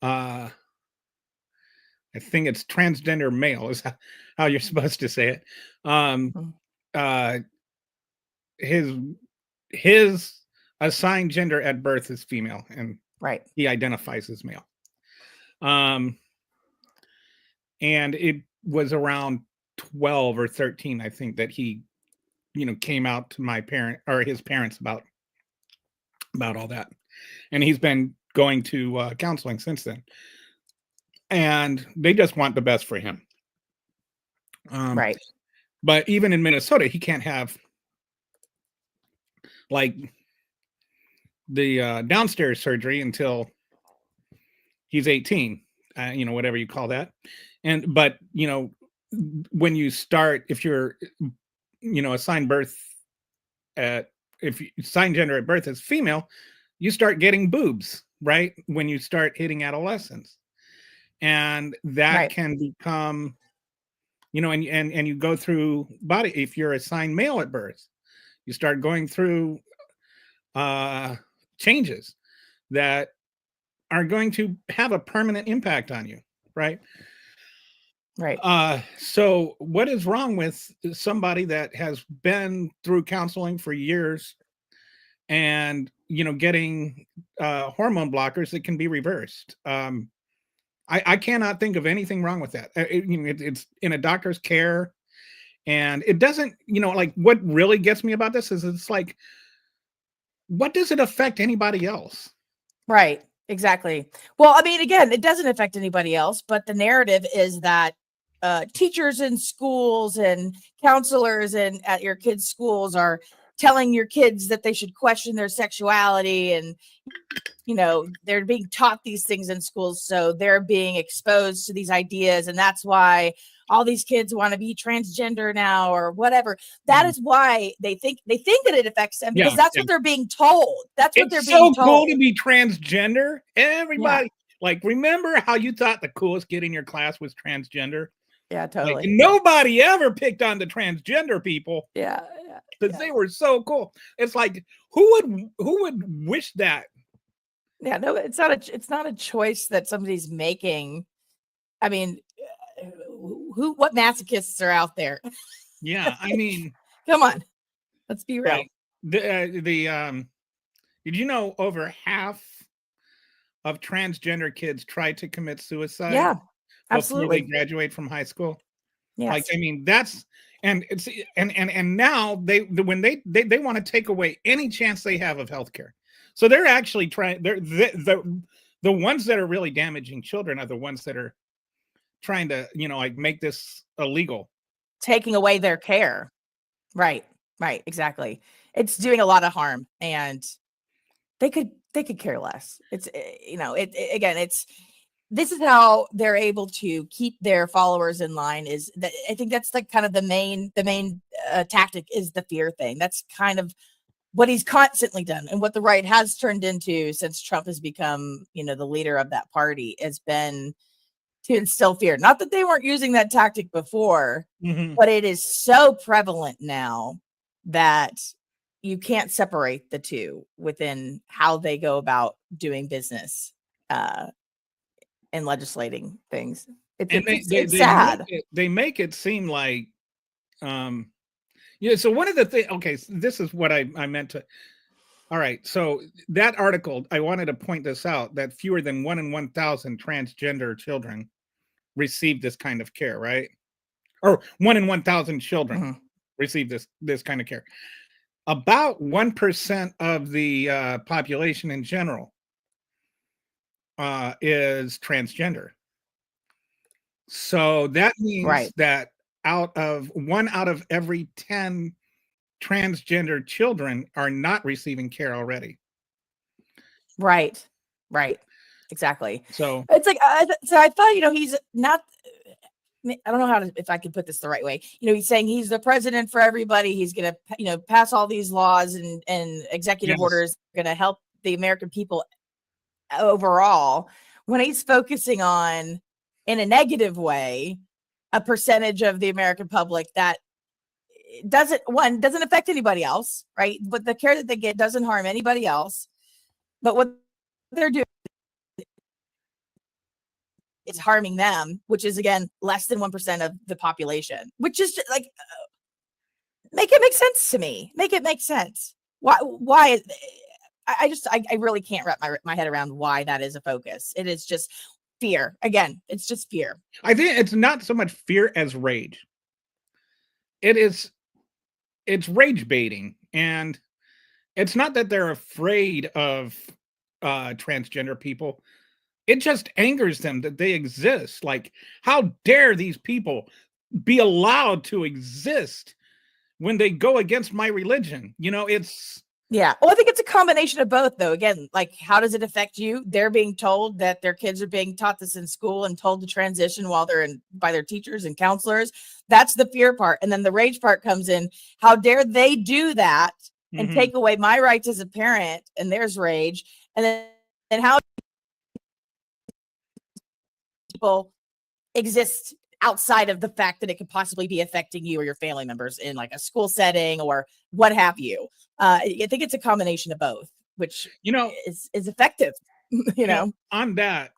I think it's transgender male is how you're supposed to say it. His assigned gender at birth is female, and right, he identifies as male. And it was around 12 or 13, I think, that he, came out to his parents about all that. And he's been going to counseling since then. And they just want the best for him. Right. But even in Minnesota, he can't have like the downstairs surgery until he's 18, whatever you call that. But when you start, if you're, assigned gender at birth as female, you start getting boobs, right? When you start hitting adolescence. And that Right. can become, and you go through body. If you're assigned male at birth, you start going through changes that are going to have a permanent impact on you, right? Right. So what is wrong with somebody that has been through counseling for years and getting hormone blockers that can be reversed? I cannot think of anything wrong with that. It's in a doctor's care, and it doesn't, like, what really gets me about this is it's like, what does it affect anybody else? Right. Exactly. Well, I mean, again, it doesn't affect anybody else, but the narrative is that teachers in schools and counselors and at your kids' schools are telling your kids that they should question their sexuality, and they're being taught these things in schools, so they're being exposed to these ideas, and that's why all these kids want to be transgender now or whatever. That is why they think that it affects them, because that's what they're being told. That's what they're being told. It's so cool to be transgender. Everybody, Yeah. like, remember how you thought the coolest kid in your class was transgender? Yeah, totally. Like, nobody ever picked on the transgender people. Yeah. Because they were so cool. It's like, who would wish that? Yeah, no, it's not a choice that somebody's making. I mean, what masochists are out there? Yeah, I mean, come on, let's be real. Right. Did you know over half of transgender kids try to commit suicide? Yeah, before absolutely. they graduate from high school? Yes. Like, I mean, that's it's and now when they want to take away any chance they have of healthcare. So they're actually trying. The ones that are really damaging children are the ones that are trying to like make this illegal, taking away their care. Right, exactly. It's doing a lot of harm, and they could care less. It's again, this is how they're able to keep their followers in line. Is that I think that's like kind of the main tactic is the fear thing. That's kind of what he's constantly done, and what the right has turned into since Trump has become, the leader of that party, has been to instill fear. Not that they weren't using that tactic before, but it is so prevalent now that you can't separate the two within how they go about doing business and legislating things. It's sad. They make it seem like, so one of the things, okay, so this is what I meant to. All right, so that article, I wanted to point this out, that fewer than 1 in 1,000 transgender children receive this kind of care, right? Or 1 in 1,000 children receive this kind of care. About 1% of the population in general is transgender. So that means that one out of every 10 transgender children are not receiving care already. Right. Exactly. So it's like, so I thought, he's not, I don't know if I can put this the right way. He's saying he's the president for everybody. He's going to, pass all these laws and executive orders going to help the American people overall, when he's focusing on, in a negative way, a percentage of the American public that doesn't affect anybody else, right? But the care that they get doesn't harm anybody else. But what they're doing is harming them, which is, again, less than 1% of the population, which is just, like, make it make sense to me. Make it make sense. Why? I really can't wrap my head around why that is a focus. It is just fear. Again, it's just fear. I think it's not so much fear as rage. it's rage baiting, and it's not that they're afraid of transgender people. It just angers them that they exist. Like, how dare these people be allowed to exist when they go against my religion? It's Yeah. Well, I think it's a combination of both, though. Again, like, how does it affect you? They're being told that their kids are being taught this in school and told to transition while they're by their teachers and counselors. That's the fear part. And then the rage part comes in. How dare they do that and take away my rights as a parent? And there's rage. And how people exist outside of the fact that it could possibly be affecting you or your family members in like a school setting or what have you. I think it's a combination of both, which is effective. On that.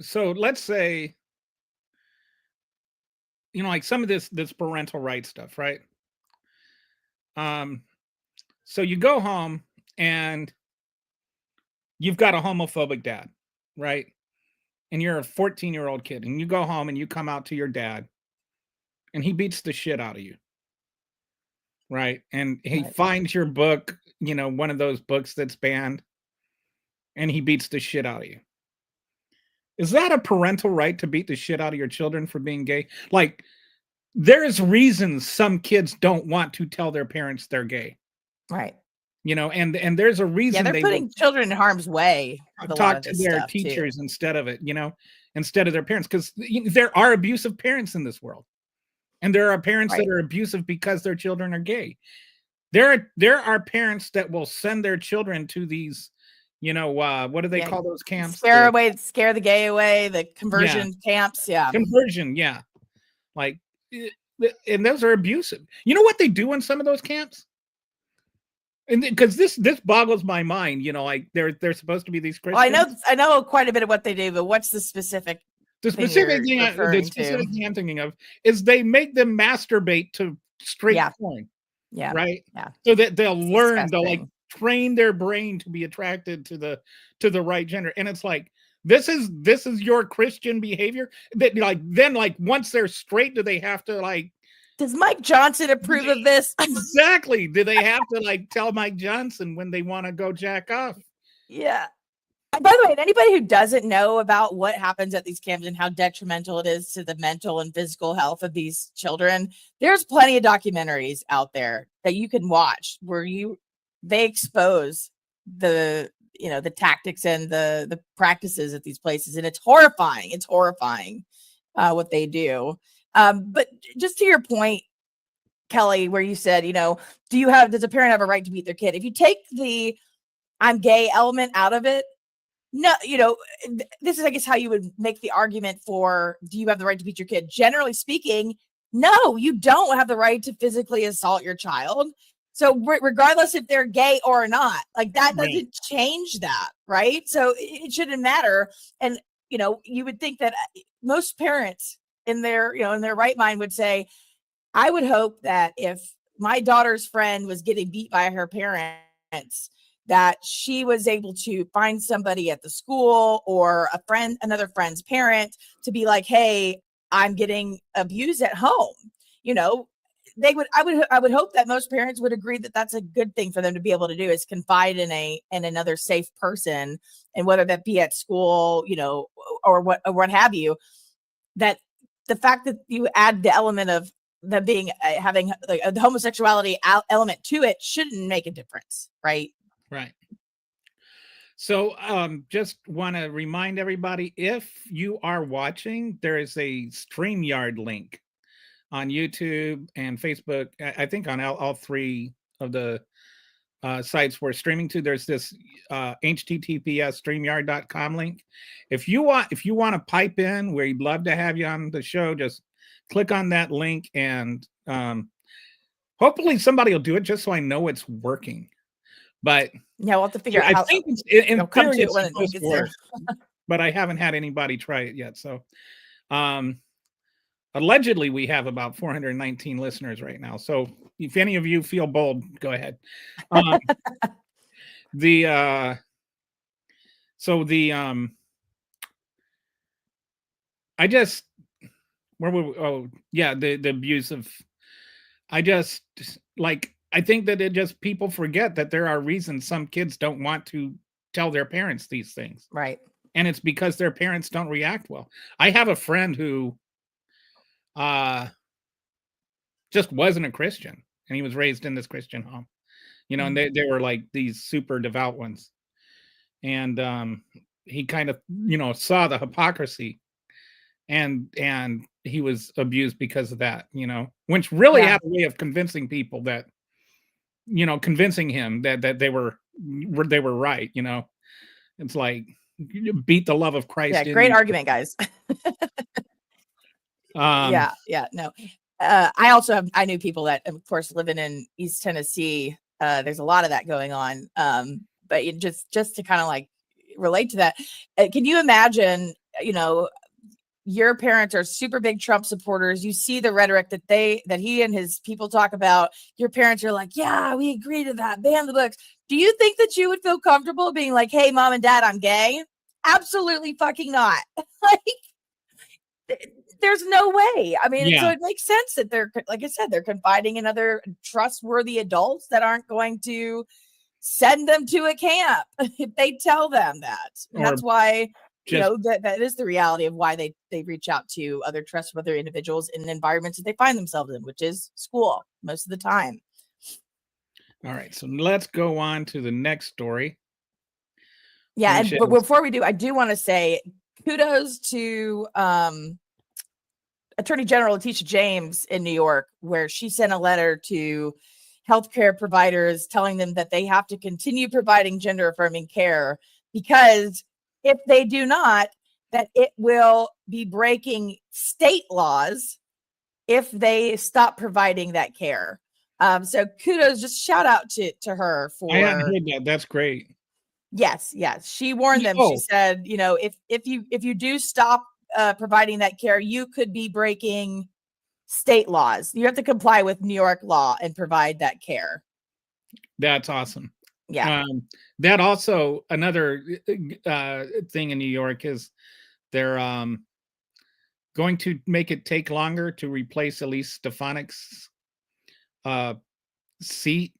So let's say, like some of this parental rights stuff, right? So you go home and you've got a homophobic dad, right? And you're a 14-year-old kid, and you go home and you come out to your dad, and he beats the shit out of you, right? And he finds your book, one of those books that's banned, and he beats the shit out of you. Is that a parental right to beat the shit out of your children for being gay? Like, there's reasons some kids don't want to tell their parents they're gay. Right. And there's a reason they're putting children in harm's way. Talk to their teachers instead of it, instead of their parents, because there are abusive parents in this world, and there are parents that are abusive because their children are gay. There are parents that will send their children to these, what do they call those camps? Scare the gay away, the conversion camps. Yeah. Conversion. Yeah. Like, and those are abusive. You know what they do in some of those camps? And because this boggles my mind, like they're supposed to be these Christians. Well, I know quite a bit of what they do, but what's the specific? The specific thing I'm thinking of is they make them masturbate to straight porn. Yeah. Right. Yeah. So that they'll learn, they'll like train their brain to be attracted to the right gender. And it's like, this is your Christian behavior. That then once they're straight, do they have to does Mike Johnson approve of this? Exactly. Do they have to tell Mike Johnson when they want to go jack off? Yeah. And by the way, anybody who doesn't know about what happens at these camps and how detrimental it is to the mental and physical health of these children, there's plenty of documentaries out there that you can watch where they expose the tactics and the practices at these places, and it's horrifying. It's horrifying what they do. But just to your point, Kelly, where you said, does a parent have a right to beat their kid? If you take the I'm gay element out of it, no, this is, I guess, how you would make the argument for, do you have the right to beat your kid? Generally speaking, no, you don't have the right to physically assault your child. So regardless if they're gay or not, that doesn't change that, right? So it shouldn't matter. And, you would think that most parents in their right mind would say, I would hope that if my daughter's friend was getting beat by her parents, that she was able to find somebody at the school or another friend's parent to be like, hey, I'm getting abused at home. I would hope that most parents would agree that that's a good thing for them to be able to do, is confide in another safe person, and whether that be at school, or what have you. That the fact that you add the element of them being having the homosexuality element to it shouldn't make a difference, right? Right. So just want to remind everybody, if you are watching, there is a StreamYard link on YouTube and Facebook. I think on all three of the sites we're streaming to, there's this https StreamYard.com link. If you want to pipe in, we'd love to have you on the show. Just click on that link, and hopefully somebody will do it just so I know it's working. But yeah, we'll have to figure out how. I think in theory it's supposed to work, but I haven't had anybody try it yet. So allegedly we have about 419 listeners right now. So if any of you feel bold, go ahead. I just, where were we? Oh, yeah, the abuse of. I just like. I think that it just people forget that there are reasons some kids don't want to tell their parents these things, Right. and it's because their parents don't react well. I have a friend who uh just wasn't a Christian, and he was raised in this Christian home, and they were like these super devout ones, and he kind of saw the hypocrisy, and he was abused because of that, which really Yeah. had a way of convincing people that convincing him that they were right. It's like you beat the love of Yeah. Christ in Great you. argument, guys. um Yeah. No. I knew people that, of course, living in East Tennessee, there's a lot of that going on. But just to kind of like relate to that, can you imagine, your parents are super big Trump supporters. You see the rhetoric that he and his people talk about. Your parents are like, yeah, we agree to that. Ban the books. Do you think that you would feel comfortable being like, hey, mom and dad, I'm gay? Absolutely fucking not. Like, there's no way. I mean, so yeah, it makes sense that they're, like I said, they're confiding in other trustworthy adults that aren't going to send them to a camp if they tell them that. And or that's why, just that is the reality of why they reach out to other trustworthy individuals in environments that they find themselves in, which is school most of the time. all right. So let's go on to the next story, Yeah. which And but is before we do, I do want to say kudos to Attorney General Letitia James in New York, where she sent a letter to healthcare providers telling them that they have to continue providing gender affirming care, because if they do not, that it will be breaking state laws if they stop providing that care. So kudos, just shout out to her I hadn't for, heard that. That's great. yes. She warned them. She Oh, said, if you do stop providing that care, you could be breaking state laws. You have to comply with New York law and provide that care. that's awesome. Yeah. That also another thing in New York is they're going to make it take longer to replace Elise Stefanik's uh, seat.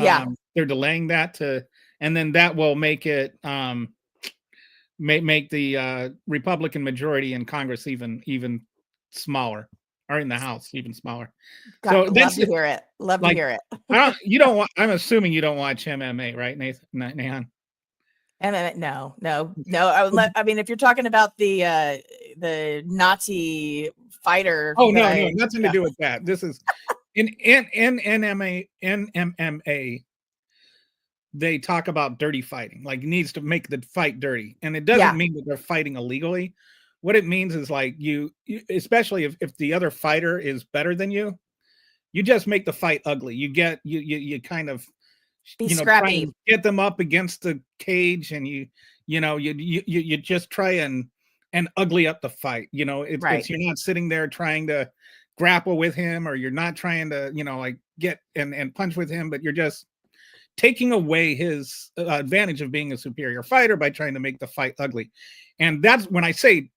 Yeah. They're delaying that and then that will make it make the Republican majority in Congress even smaller, or in the House even smaller. So Love that's to hear it. Love to like hear it. you don't want. I'm assuming you don't watch MMA, right, Nathan? And no. I mean, if you're talking about the Nazi fighter Oh that no, nothing to do with that. This is in NMMA. They talk about dirty fighting, like needs to make the fight dirty, and it doesn't yeah, mean that they're fighting illegally. What it means is like you especially if the other fighter is better than you just make the fight ugly. You kind of be try scrappy. and get them up against the cage, and you just try and ugly up the fight. Right. It's you're not sitting there trying to grapple with him, or you're not trying to like get and punch with him, but you're just taking away his advantage of being a superior fighter by trying to make the fight ugly. And that's when I say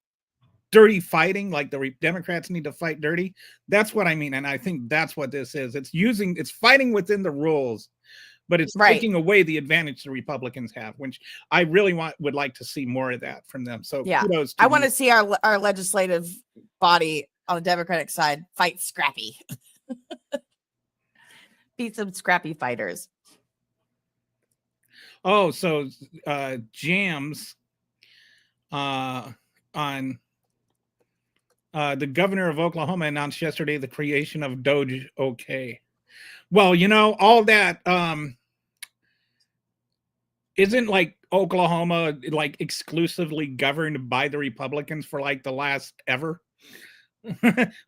dirty fighting, like the Democrats need to fight dirty. That's what I mean. And I think that's what this is. It's fighting within the rules, but it's Right. taking away the advantage the Republicans have, which I really would like to see more of that from them. So Yeah. kudos to I want to see our legislative body on the Democratic side fight scrappy. Be some scrappy fighters. Oh, so Jams on the governor of Oklahoma announced yesterday the creation of Doge OK. Well, all that isn't like Oklahoma like exclusively governed by the Republicans for like the last ever.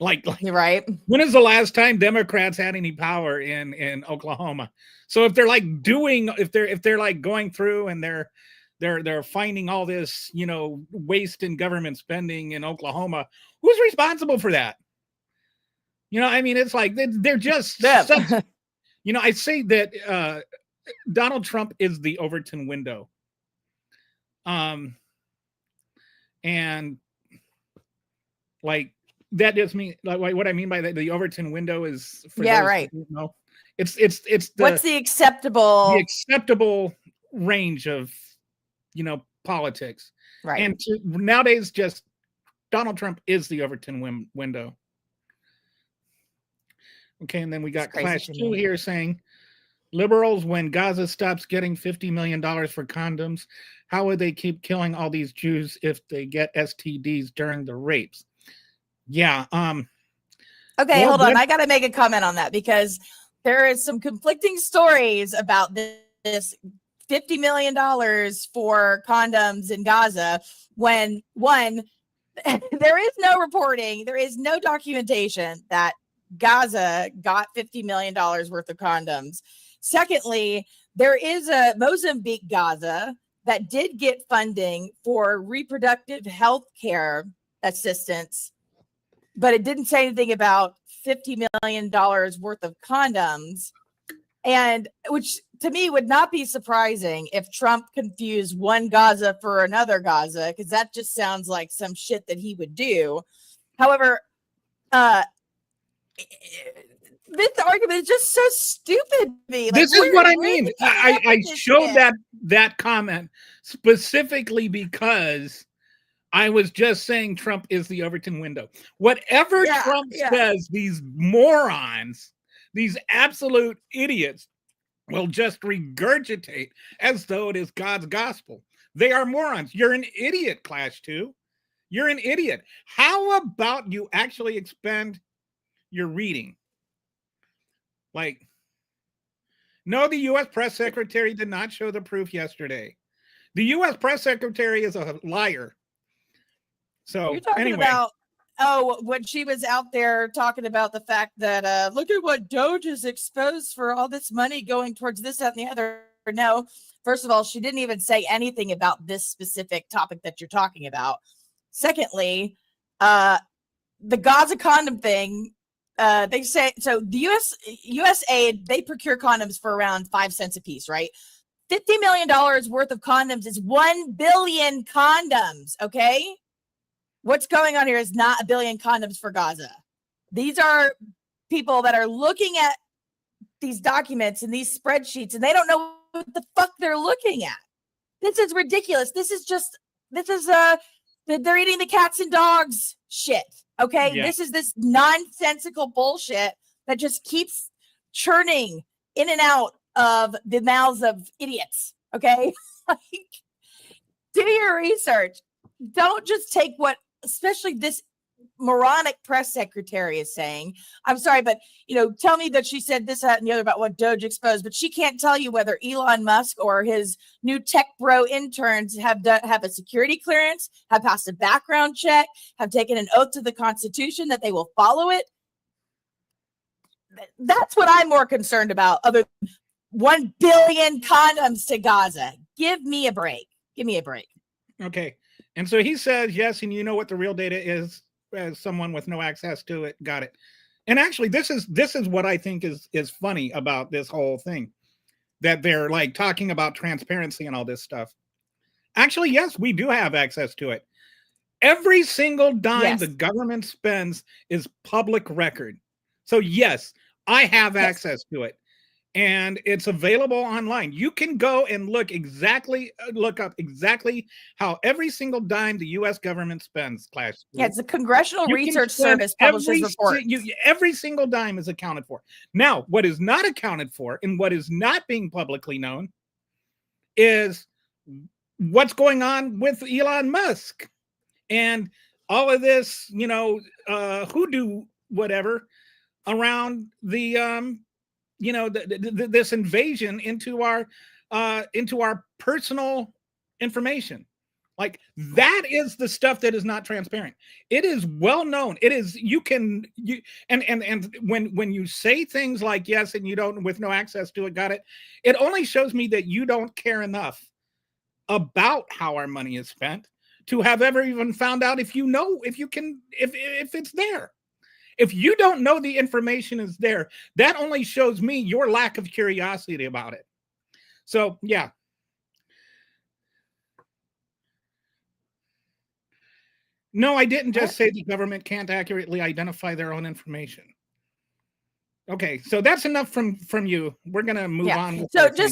like You're right. when is the last time Democrats had any power in Oklahoma? So if they're like if they're like going through and they're finding all this, waste in government spending in Oklahoma, who's responsible for that? I mean, it's like they're just such, I say that Donald Trump is the Overton window. And like that just mean like what I mean by that the Overton window is for Yeah, those right. who don't know. It's What's the acceptable? the acceptable range of politics. Right. And nowadays, just Donald Trump is the Overton window. Okay, and then we got It's crazy Clash to 2 me. here saying liberals, when Gaza stops getting $50 million for condoms, how would they keep killing all these Jews if they get STDs during the rapes? Yeah. Okay, Well, hold on. I got to make a comment on that because there is some conflicting stories about this $50 million for condoms in Gaza when one, there is no reporting, there is no documentation that Gaza got $50 million worth of condoms. Secondly, there is a Mozambique Gaza that did get funding for reproductive health care assistance, but it didn't say anything about $50 million worth of condoms. And which to me would not be surprising if Trump confused one Gaza for another Gaza, because that just sounds like some shit that he would do. However, this argument is just so stupid to me. This is what I mean. I showed that comment specifically because I was just saying Trump is the Overton window. Whatever Trump says, these morons, these absolute idiots, will just regurgitate as though it is God's gospel. They are morons. You're an idiot, Clash 2. You're an idiot. How about you actually expend your reading? Like, no, the U.S. press secretary did not show the proof yesterday. The U.S. press secretary is a liar. So you're talking about, when she was out there talking about the fact that look at what Doge is exposed for, all this money going towards this, that, and the other. No, first of all, she didn't even say anything about this specific topic that you're talking about. Secondly, the Gaza condom thing, they say, so the USAID, they procure condoms for around 5 cents a piece, right? $50 million worth of condoms is 1 billion condoms, okay? What's going on here is not 1 billion condoms for Gaza. These are people that are looking at these documents and these spreadsheets, and they don't know what the fuck they're looking at. This is ridiculous. They're eating the cats and dogs shit, okay? Yeah. This is this nonsensical bullshit that just keeps churning in and out of the mouths of idiots, okay? Like, do your research. Don't just take what, especially this moronic press secretary is saying. I'm sorry, but tell me that she said this, that, and the other about what Doge exposed, but she can't tell you whether Elon Musk or his new tech bro interns have a security clearance, have passed a background check, have taken an oath to the Constitution that they will follow it. That's what I'm more concerned about. Other than 1 billion condoms to Gaza. Give me a break. Give me a break. Okay. And so he says, yes, and you know what the real data is as someone with no access to it. Got it. And actually, this is what I think is funny about this whole thing, that they're like talking about transparency and all this stuff. Actually, yes, we do have access to it. Every single dime the government spends is public record. So yes, I have access to it. And it's available online. You can go and look up exactly how every single dime the U.S. government spends, Clash. Yeah, it's the Congressional Research Service publishes reports. Every single dime is accounted for. Now, what is not accounted for and what is not being publicly known is what's going on with Elon Musk and all of this, hoodoo whatever around the this invasion into our personal information. Like, that is the stuff that is not transparent. It is well known. It is, and when you say things like yes, and you don't, with no access to it, got it. It only shows me that you don't care enough about how our money is spent to have ever even found out if it's there. If you don't know the information is there, that only shows me your lack of curiosity about it. So, yeah. No, I didn't What? just say the government can't accurately identify their own information. Okay, so that's enough from you. We're gonna move on. With So our thing.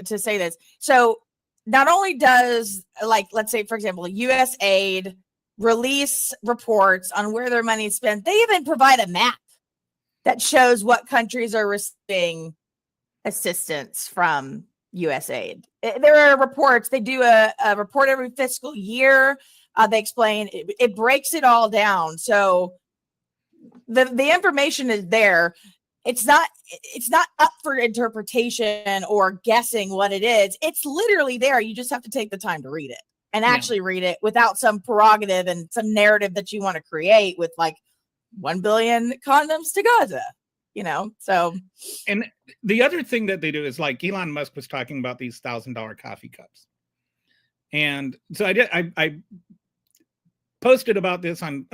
to say this. So not only does, like, let's say, for example, USAID release reports on where their money is spent, they even provide a map that shows what countries are receiving assistance from USAID. There are reports. They do a report every fiscal year. They explain it breaks it all down. So the information is there. It's not up for interpretation or guessing what it is. It's literally there. You just have to take the time to read it and actually read it without some prerogative and some narrative that you want to create with like 1 billion condoms to Gaza, so. And the other thing that they do is, like, Elon Musk was talking about these $1,000 coffee cups. And so I posted about this on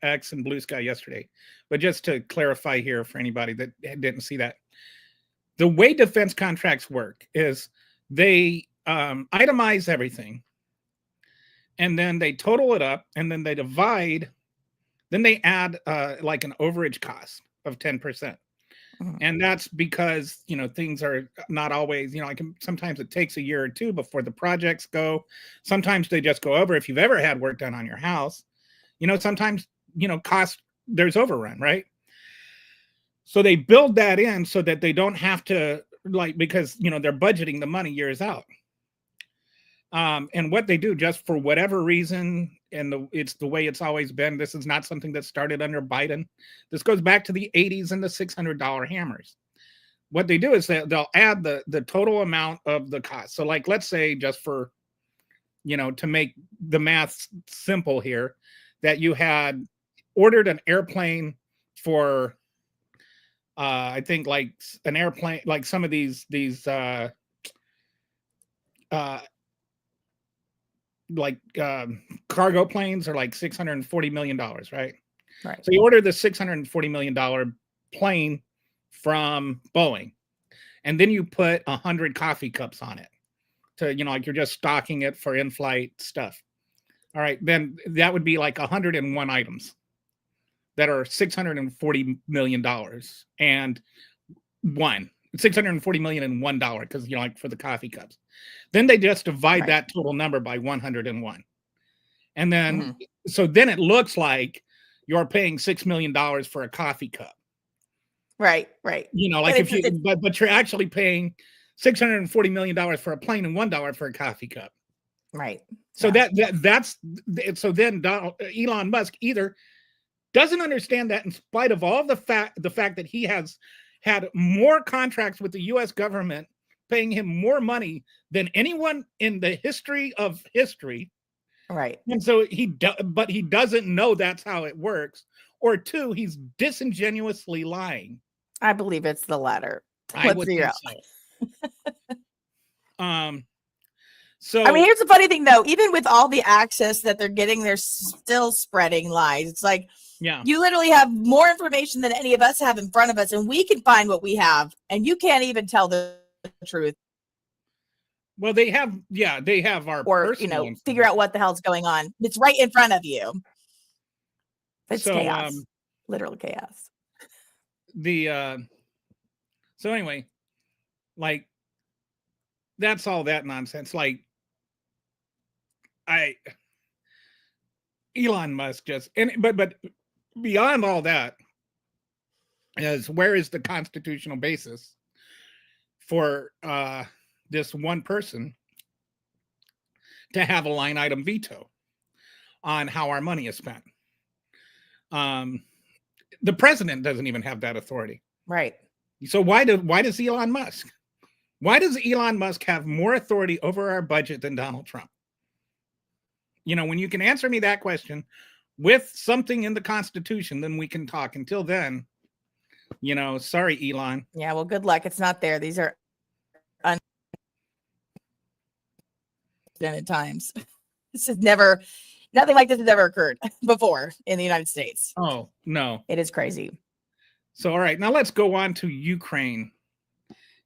X and Blue Sky yesterday, but just to clarify here for anybody that didn't see that, the way defense contracts work is they itemize everything, and then they total it up, and then they divide, then they add like an overage cost of 10%. And that's because, things are not always, sometimes it takes a year or two before the projects go. Sometimes they just go over. If you've ever had work done on your house, sometimes, cost, there's overrun, right? So they build that in so that they don't have to, because, they're budgeting the money years out. And what they do, just for whatever reason, and it's the way it's always been. This is not something that started under Biden. This goes back to the 80s and the $600 hammers. What they do is they'll add the total amount of the cost. So, like, let's say, just for, to make the math simple here, that you had ordered an airplane for, I think, like an airplane, like some of these cargo planes are like $640 million, right? Right. So you order the $640 million plane from Boeing, and then you put 100 coffee cups on it to, like, you're just stocking it for in-flight stuff. All right, then that would be like 101 items that are $640 million and $640 million and $1, because, like, for the coffee cups. Then they just divide that total number by 101. And then, so then it looks like you're paying $6 million for a coffee cup. Right. Like, but you're actually paying $640 million for a plane and $1 for a coffee cup. Right. So that's so then Elon Musk either doesn't understand that, in spite of all the fact that he has had more contracts with the U.S. government, paying him more money than anyone in the history of history. Right. And so he doesn't know that's how it works. Or two, he's disingenuously lying. I believe it's the latter. Let's figure out. So I mean, here's the funny thing, though. Even with all the access that they're getting, they're still spreading lies. It's like, you literally have more information than any of us have in front of us, and we can find what we have, and you can't even tell the truth. Well, they have our, or figure out what the hell's going on. It's right in front of you. It's chaos, literal chaos. So anyway, like, that's all that nonsense. Like, Elon Musk but beyond all that is, where is the constitutional basis for this one person to have a line item veto on how our money is spent? The president doesn't even have that authority. Right. So why does Elon Musk? Why does Elon Musk have more authority over our budget than Donald Trump? When you can answer me that question with something in the Constitution, then we can talk. Until then, sorry, Elon. Yeah, well, good luck. It's not there. These are unprecedented times. Nothing like this has ever occurred before in the United States. Oh, no. It is crazy. So, all right, now let's go on to Ukraine.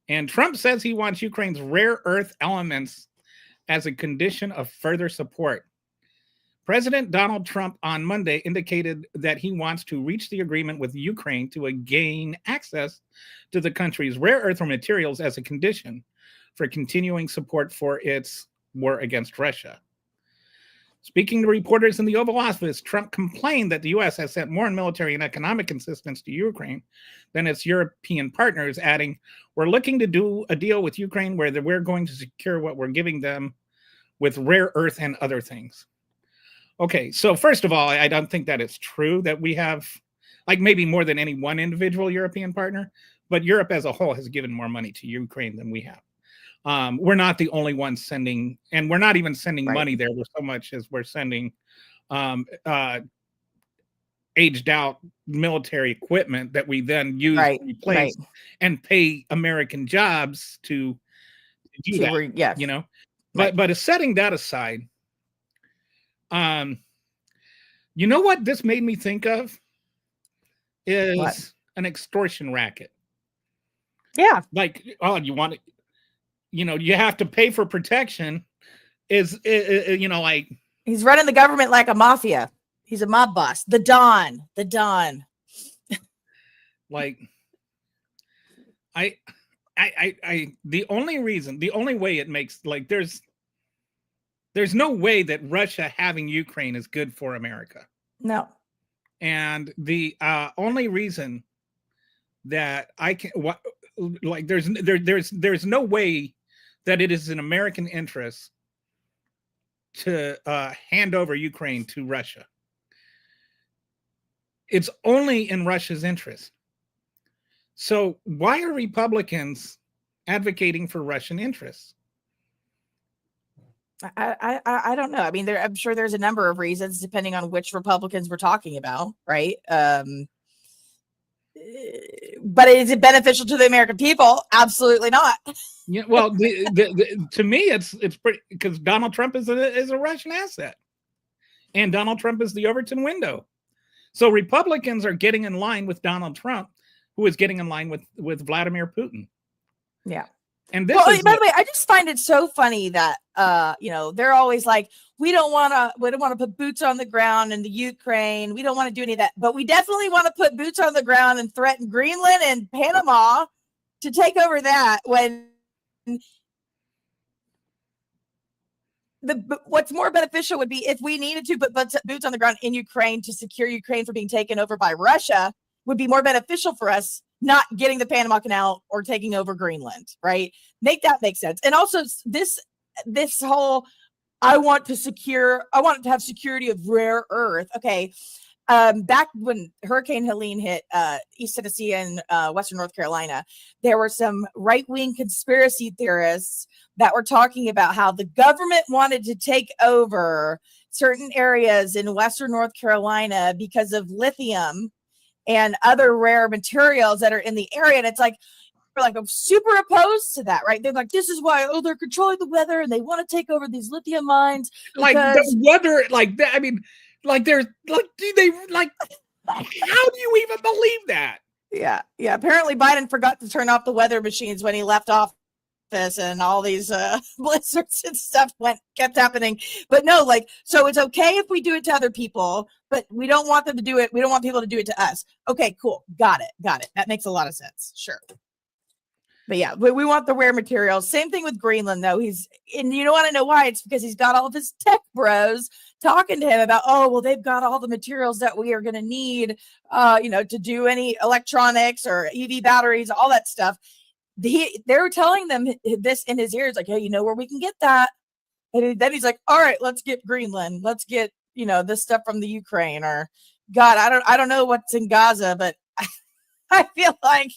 And Trump says he wants Ukraine's rare earth elements as a condition of further support. President Donald Trump on Monday indicated that he wants to reach the agreement with Ukraine to gain access to the country's rare earth materials as a condition for continuing support for its war against Russia. Speaking to reporters in the Oval Office, Trump complained that the U.S. has sent more military and economic assistance to Ukraine than its European partners, adding, "We're looking to do a deal with Ukraine where we're going to secure what we're giving them with rare earth and other things." Okay, so first of all, I don't think that it's true that we have, like, maybe more than any one individual European partner, but Europe as a whole has given more money to Ukraine than we have. We're not the only ones sending, and we're not even sending money there so much as we're sending aged out military equipment that we then use to replace and pay American jobs to do that. Yes. You know, but setting that aside, you know what this made me think of is an extortion racket. Yeah. Like, oh, you want it, you know, you have to pay for protection. You know, like, he's running the government like a mafia. He's a mob boss. The Don. Like, the only way it makes, like, there's no way that Russia having Ukraine is good for America. No. And the only reason that I can, like, there's no way that it is in American interest to hand over Ukraine to Russia. It's only in Russia's interest. So why are Republicans advocating for Russian interests? I don't know. I mean, I'm sure there's a number of reasons depending on which Republicans we're talking about, right? But is it beneficial to the American people? Absolutely not. Yeah, well, to me, it's pretty, because Donald Trump is a Russian asset, and Donald Trump is the Overton window. So Republicans are getting in line with Donald Trump, who is getting in line with Vladimir Putin. Yeah. And this by the way, I just find it so funny that you know, they're always like, we don't want to put boots on the ground in the Ukraine. We don't want to do any of that, but we definitely want to put boots on the ground and threaten Greenland and Panama to take over that. When what's more beneficial would be if we needed to put boots on the ground in Ukraine to secure Ukraine from being taken over by Russia, would be more beneficial for us, not getting the Panama Canal or taking over Greenland, right? Make that make sense. And also this whole, I want to have security of rare earth. Okay. Back when Hurricane Helene hit East Tennessee and Western North Carolina, there were some right-wing conspiracy theorists that were talking about how the government wanted to take over certain areas in Western North Carolina because of lithium and other rare materials that are in the area. And it's like, I'm super opposed to that, right? They're like, this is why, they're controlling the weather and they want to take over these lithium mines. Like the weather, like that. I mean, like there's like, how do you even believe that? Yeah. Apparently Biden forgot to turn off the weather machines when he left office, and all these blizzards and stuff kept happening. But no, like, so it's okay if we do it to other people, but we don't want them to do it. We don't want people to do it to us. Okay, cool. Got it. That makes a lot of sense. Sure. But yeah, we want the rare materials. Same thing with Greenland, though. And you don't want to know why. It's because he's got all of his tech bros talking to him about, they've got all the materials that we are going to need, to do any electronics or EV batteries, all that stuff. They're telling them this in his ears, like, hey, you know where we can get that? And then he's like, all right, let's get Greenland. Let's get, this stuff from the Ukraine, or God, I don't know what's in Gaza, but I feel like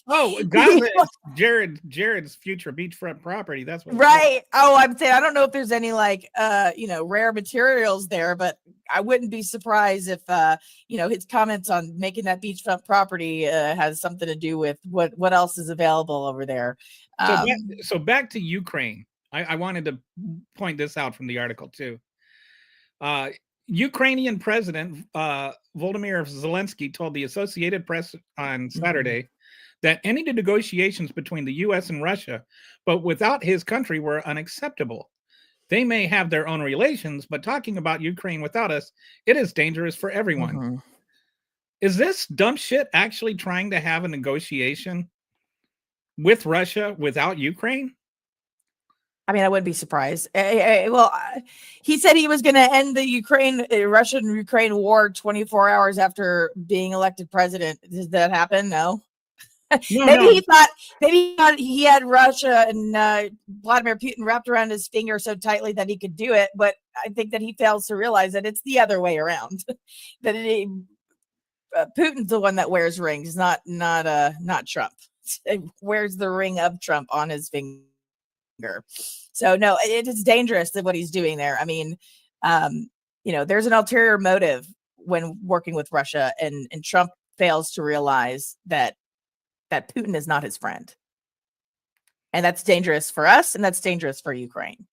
Gaza is Jared's future beachfront property. That's what. Right. I'm saying I don't know if there's any rare materials there, but I wouldn't be surprised if his comments on making that beachfront property has something to do with what else is available over there. So back to Ukraine. I wanted to point this out from the article too. Ukrainian President Volodymyr Zelensky told the Associated Press on Saturday that any negotiations between the U.S. and Russia, but without his country, were unacceptable. They may have their own relations, but talking about Ukraine without us, it is dangerous for everyone. Mhm. Is this dumb shit actually trying to have a negotiation with Russia without Ukraine? I mean, I wouldn't be surprised. He said he was going to end the Russian-Ukraine war 24 hours after being elected president. Did that happen? No. No, Maybe no. he thought he had Russia and Vladimir Putin wrapped around his finger so tightly that he could do it. But I think that he fails to realize that it's the other way around. That Putin's the one that wears rings, not Trump. He wears the ring of Trump on his finger. So no, it is dangerous what he's doing there. I mean, there's an ulterior motive when working with Russia, and Trump fails to realize that Putin is not his friend. And that's dangerous for us, and that's dangerous for Ukraine.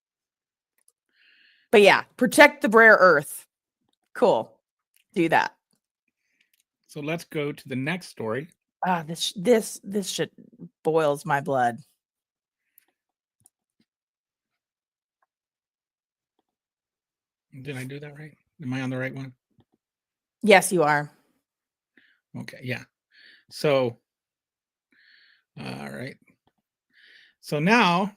But yeah, protect the rare earth. Cool. Do that. So let's go to the next story. This shit boils my blood. Did I do that right? Am I on the right one? Yes, you are. Okay, yeah. So, all right. So now,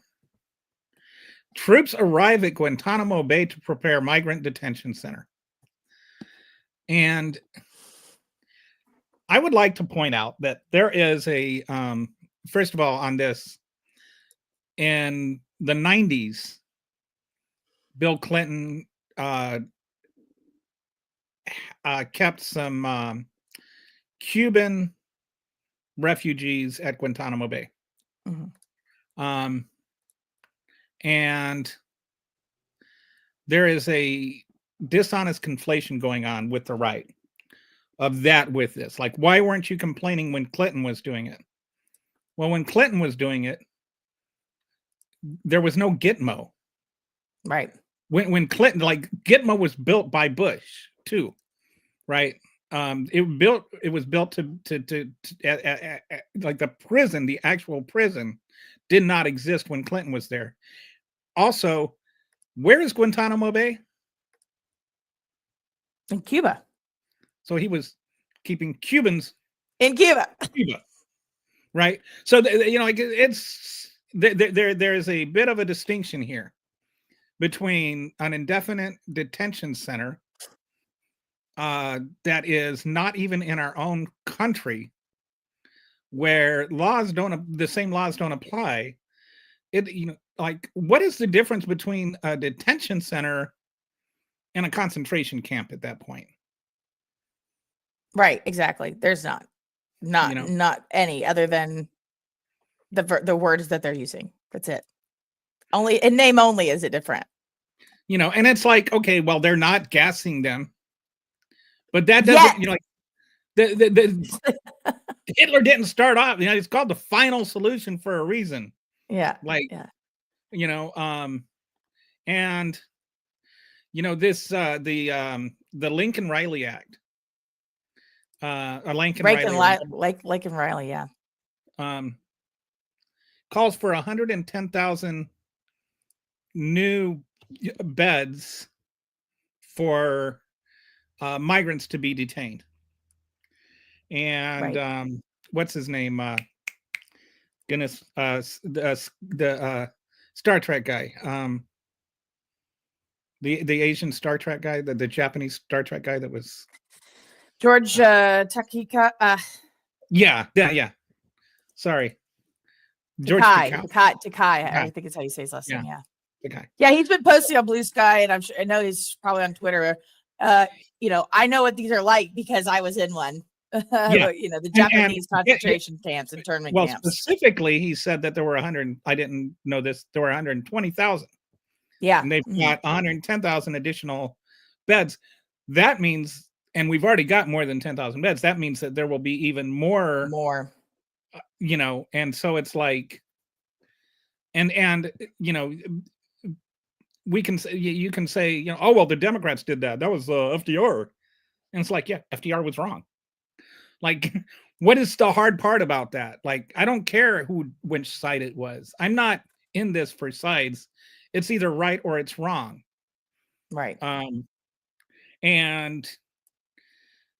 troops arrive at Guantanamo Bay to prepare migrant detention center. And I would like to point out that there is a, first of all, on this, in the 90s, Bill Clinton kept some Cuban refugees at Guantanamo Bay. Mhm. And there is a dishonest conflation going on with the right of that with this. Like, why weren't you complaining when Clinton was doing it? Well, when Clinton was doing it, there was no Gitmo. Right. When Clinton, like, Gitmo was built by Bush too, right? It was built to like the prison, the actual prison did not exist when Clinton was there. Also, where is Guantanamo Bay? In Cuba. So he was keeping Cubans In Cuba. Cuba, right? So it's there is a bit of a distinction here between an indefinite detention center that is not even in our own country, where the same laws don't apply. Like, what is the difference between a detention center and a concentration camp at that point? Right, exactly. There's not any other than the words that they're using. That's it. Only in name only is it different. And it's like, okay, well, they're not gassing them, but that doesn't, like the Hitler didn't start off. It's called the final solution for a reason. Yeah. Like, yeah. And this the Lincoln Riley Act. Lincoln Riley, yeah. Calls for 110,000 new beds for migrants to be detained. And what's his name? Goodness, the Star Trek guy. The Asian Star Trek guy, the Japanese Star Trek guy that was George Takika. Yeah. Sorry. George Takai. I think it's how you say his last name. Yeah. Takai. Yeah, he's been posting on Blue Sky, and I know he's probably on Twitter. I know what these are like because I was in one. The Japanese concentration camps, internment camps. Well, specifically, he said that there were 100. I didn't know this. There were 120,000. Yeah, and they've got 110,000 additional beds. That means, and we've already got more than 10,000 beds. That means that there will be even more. And so it's like, and we can say, you can say, oh well, the Democrats did that. That was FDR, and it's like, yeah, FDR was wrong. Like, what is the hard part about that? Like, I don't care which side it was. I'm not in this for sides. it's either right or it's wrong. Right. And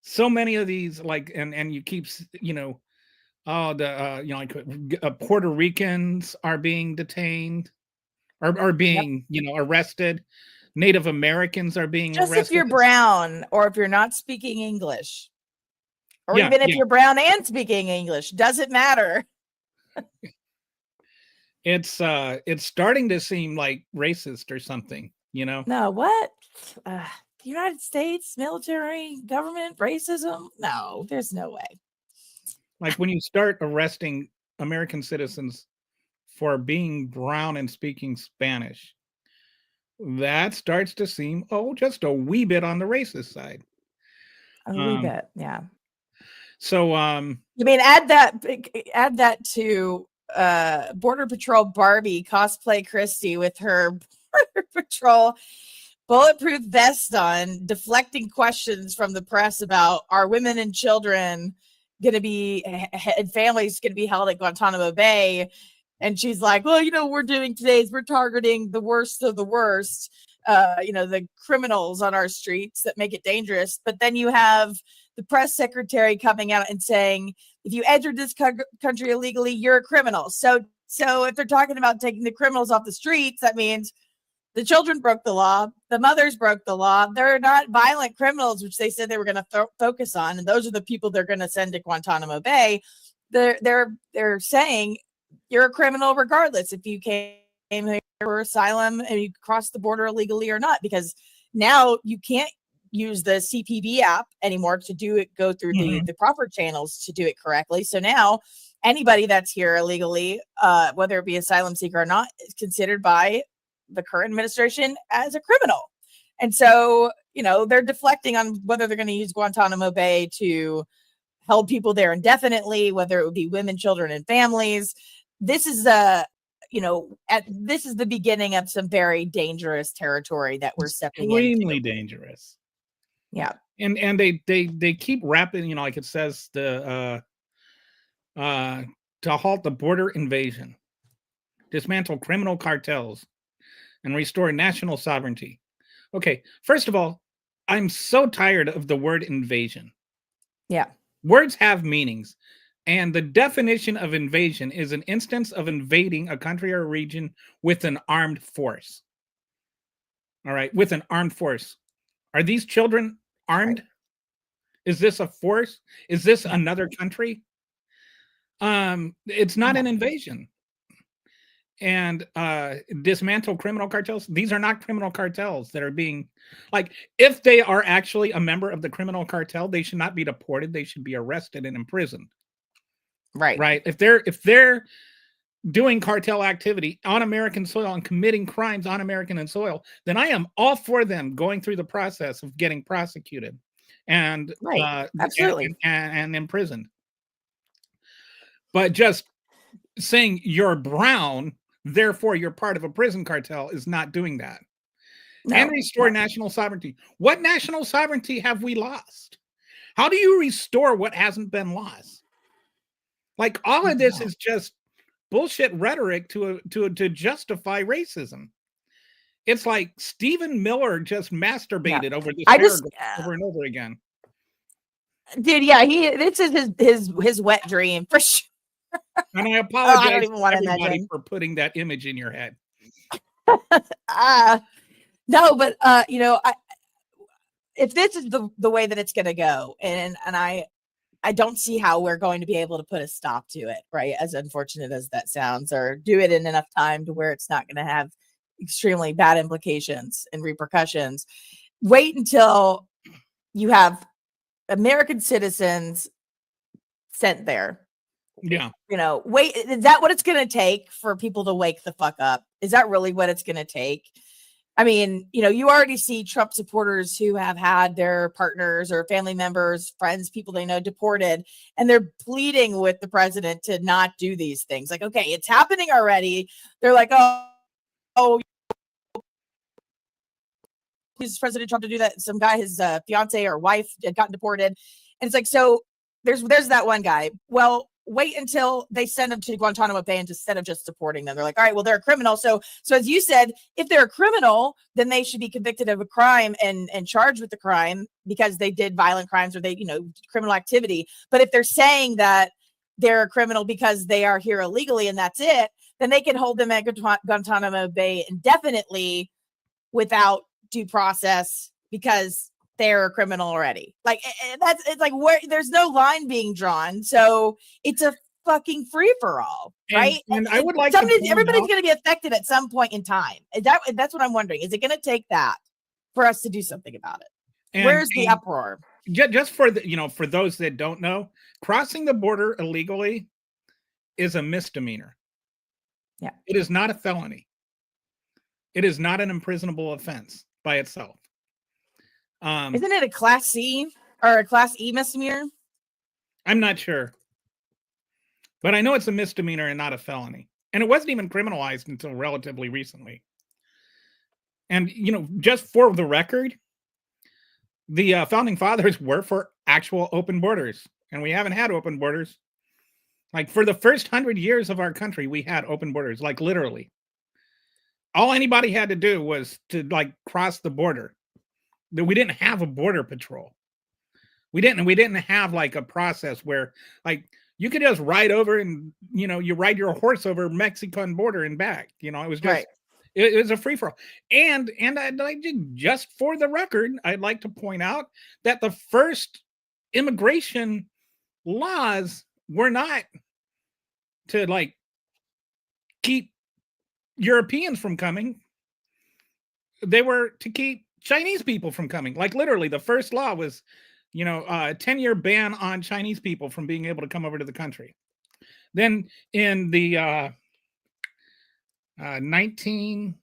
so many of these, like, and you keep, oh, like Puerto Ricans are being detained, are Yep. being, arrested. Native Americans are being Just if arrested. you're brown or if you're not speaking English, or Yeah, even if yeah. you're brown and speaking English, doesn't matter. It's starting to seem like racist or something, No, what? The United States military, government, racism? No, there's no way. Like when you start arresting American citizens for being brown and speaking Spanish, that starts to seem, just a wee bit on the racist side. A wee bit, yeah. So, You mean add that to Border Patrol Barbie cosplay Christie with her Border Patrol bulletproof vest on, deflecting questions from the press about are women and children going to be and families going to be held at Guantanamo Bay. And she's like, well, we're doing today is we're targeting the worst of the worst, the criminals on our streets that make it dangerous. But then you have the press secretary coming out and saying, if you entered this country illegally, you're a criminal. So if they're talking about taking the criminals off the streets, that means the children broke the law. The mothers broke the law. They're not violent criminals, which they said they were going to focus on. And those are the people they're going to send to Guantanamo Bay. They're saying you're a criminal regardless if you came here for asylum and you crossed the border illegally or not, because now you can't use the CPB app anymore to go through the proper channels to do it correctly. So now anybody that's here illegally, whether it be asylum seeker or not, is considered by the current administration as a criminal. And so, they're deflecting on whether they're going to use Guantanamo Bay to hold people there indefinitely, whether it would be women, children, and families. This is this is the beginning of some very dangerous territory that we're stepping into. Extremely dangerous. Yeah. And they keep wrapping, like it says, to halt the border invasion, dismantle criminal cartels, and restore national sovereignty. Okay, first of all, I'm so tired of the word invasion. Yeah. Words have meanings, and the definition of invasion is an instance of invading a country or region with an armed force. All right, with an armed force. Are these children armed? Right. Is this a force? Is this another country? It's not an invasion. And dismantle criminal cartels. These are not criminal cartels that are being, like, if they are actually a member of the criminal cartel, they should not be deported. They should be arrested and imprisoned. Right. If they're doing cartel activity on American soil and committing crimes on American soil, then I am all for them going through the process of getting prosecuted and absolutely and imprisoned. But just saying you're brown, therefore you're part of a prison cartel, is not doing that. No, and restore national sovereignty. What national sovereignty have we lost? How do you restore what hasn't been lost? Like, all of this is just bullshit rhetoric to justify racism. It's like Stephen Miller just masturbated over this paragraph over and over again. Dude, this is his wet dream for sure. And I apologize to everybody for putting that image in your head. No, but if this is the way that it's going to go, and I don't see how we're going to be able to put a stop to it, right? As unfortunate as that sounds, or do it in enough time to where it's not going to have extremely bad implications and repercussions. Wait until you have American citizens sent there. Yeah. Wait, is that what it's going to take for people to wake the fuck up? Is that really what it's going to take? I mean, you already see Trump supporters who have had their partners or family members, friends, people they know deported, and they're pleading with the president to not do these things. Like, okay, it's happening already. They're like, oh, is President Trump to do that? Some guy, his fiance or wife had gotten deported. And it's like, so there's that one guy. Well, wait until they send them to Guantanamo Bay instead of just deporting them. They're like, all right, well, they're a criminal. So as you said, if they're a criminal, then they should be convicted of a crime and charged with the crime because they did violent crimes or they, criminal activity. But if they're saying that they're a criminal because they are here illegally and that's it, then they can hold them at Guantanamo Bay indefinitely without due process because they're a criminal already. Like it's like where there's no line being drawn. So it's a fucking free for all, right? And I would like everybody's going to be affected at some point in time. That's what I'm wondering. Is it going to take that for us to do something about it? Where's the uproar? Just for for those that don't know, crossing the border illegally is a misdemeanor. Yeah. It is not a felony. It is not an imprisonable offense by itself. Isn't it a Class C or a Class E misdemeanor? I'm not sure. But I know it's a misdemeanor and not a felony. And it wasn't even criminalized until relatively recently. And, just for the record, the founding fathers were for actual open borders. And we haven't had open borders. Like for the first 100 years of our country, we had open borders, like literally. All anybody had to do was to cross the border. We didn't have a border patrol. We didn't have a process where you could just ride over and you ride your horse over Mexican border and back. It was just right. It was a free for all. And just for the record, I'd like to point out that the first immigration laws were not to keep Europeans from coming. They were to keep Chinese people from coming. Literally, the first law was, a 10-year ban on Chinese people from being able to come over to the country. Then in the 1920s,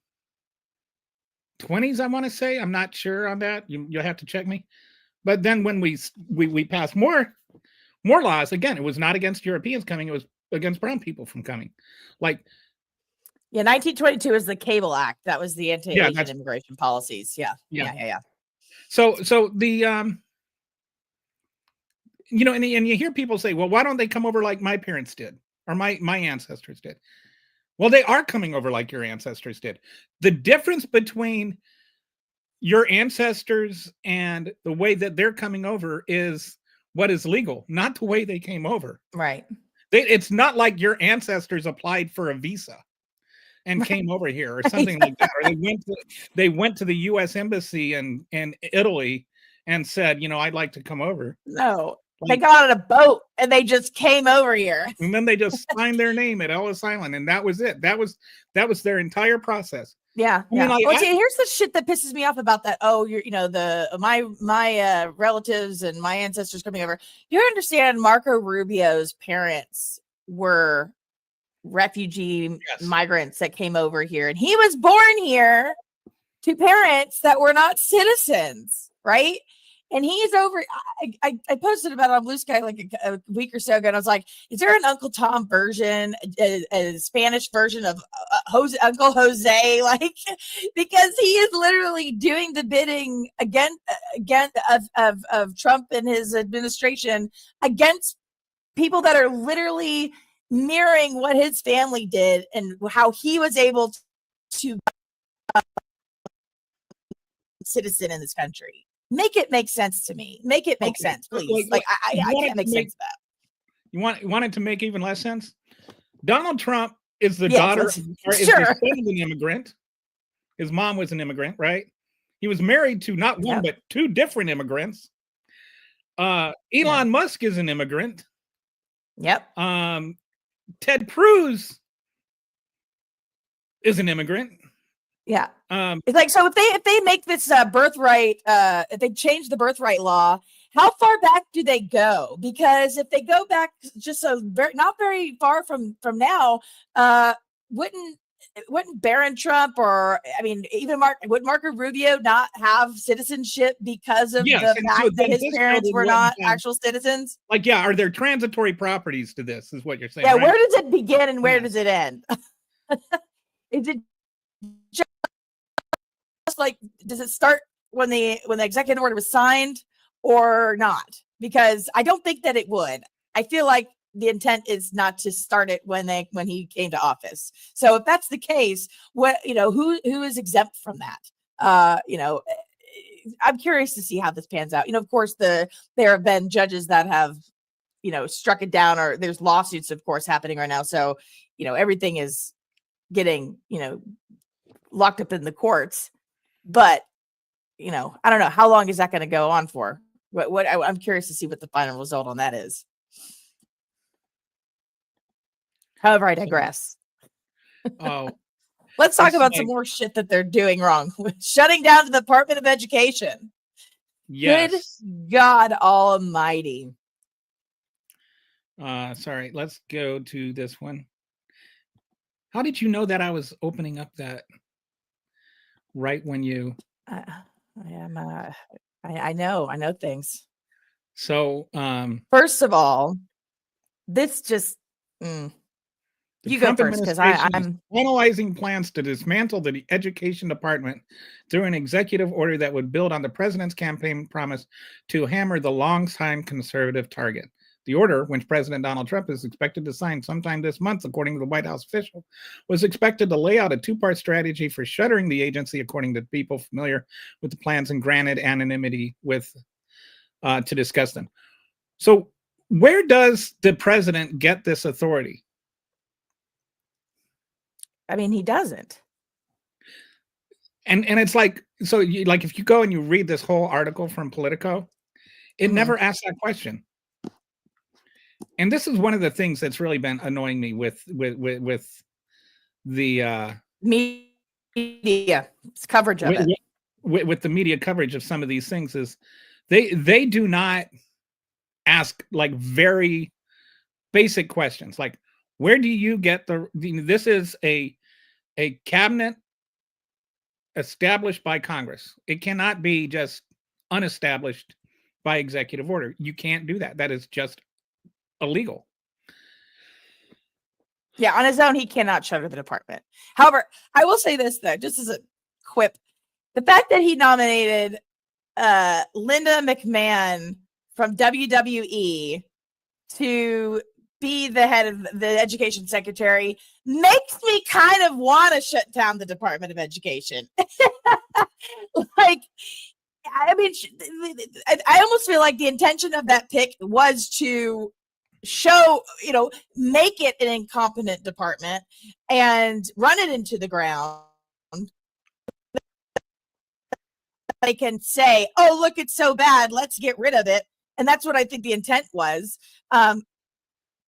I want to say, I'm not sure on that. You'll have to check me. But then when we passed more laws, again, it was not against Europeans coming. It was against brown people from coming. 1922 is the Cable Act. That was the anti-Asian immigration policies. Yeah. So the and you hear people say, well, why don't they come over like my parents did or my ancestors did? Well, they are coming over like your ancestors did. The difference between your ancestors and the way that they're coming over is what is legal, not the way they came over. Right. It's not like your ancestors applied for a visa and came over here or something like that. Or they went to the U.S. Embassy in Italy and said, I'd like to come over. No, they got on a boat and they just came over here. And then they just signed their name at Ellis Island, and that was it. That was their entire process. Yeah. Here's the shit that pisses me off about that. Oh, my relatives and my ancestors coming over. You understand? Marco Rubio's parents were refugee migrants that came over here, and he was born here to parents that were not citizens, right? And he's over. I posted about it on Blue Sky a week or so ago, and I was like, "Is there an Uncle Tom version, a Spanish version of Uncle Jose?" Because he is literally doing the bidding again of Trump and his administration against people that are literally mirroring what his family did and how he was able to citizen in this country. Make it make sense to me. Make it make sense, please. I can't make sense of that. You want it to make even less sense? Donald Trump is the daughter, or is the son of an immigrant. His mom was an immigrant, right? He was married to not one, but two different immigrants. Elon Musk is an immigrant. Yep. Ted Cruz is an immigrant. Yeah. It's so if they make this birthright, if they change the birthright law, how far back do they go? Because if they go back just not very far from now, wouldn't Barron Trump even would Marco Rubio not have citizenship because of the fact that his parents were not actual citizens? Are there transitory properties to this? Is what you're saying? Yeah. Right? Where does it begin and where does it end? Is it just does it start when the executive order was signed or not? Because I don't think that it would. I feel like the intent is not to start it when he came to office. So if that's the case, what, who is exempt from that? I'm curious to see how this pans out. Of course, there have been judges that have, struck it down, or there's lawsuits, of course, happening right now. So, everything is getting, locked up in the courts. But, I don't know, how long is that going to go on for? I'm curious to see what the final result on that is. However, I digress. Oh, Let's talk about some more shit that they're doing wrong. Shutting down the Department of Education. yes. Good God Almighty. Sorry, let's go to this one. How did you know that I was opening up that right when you? I know things. So, first of all, this just. The You Trump go first, because administration is finalizing plans to dismantle the education department through an executive order that would build on the president's campaign promise to hammer the long-time conservative target. The order, which President Donald Trump is expected to sign sometime this month, according to the White House official, was expected to lay out a two-part strategy for shuttering the agency, according to people familiar with the plans and granted anonymity to discuss them. So where does the president get this authority? I mean, he doesn't. And it's like, so if you go and you read this whole article from Politico, it never asks that question. And this is one of the things that's really been annoying me with the media coverage of it. With the media coverage of some of these things is they do not ask like very basic questions. Like, where do you get this is a cabinet established by Congress. It cannot be just unestablished by executive order. You can't do that. That is just illegal. Yeah, on his own, he cannot shutter the department. However, I will say this, though, just as a quip. The fact that he nominated Linda McMahon from WWE to be the head of the education secretary makes me kind of want to shut down the Department of Education. Like, I mean, I almost feel like the intention of that pick was to show, make it an incompetent department and run it into the ground. They can say, oh, look, it's so bad, let's get rid of it. And that's what I think the intent was.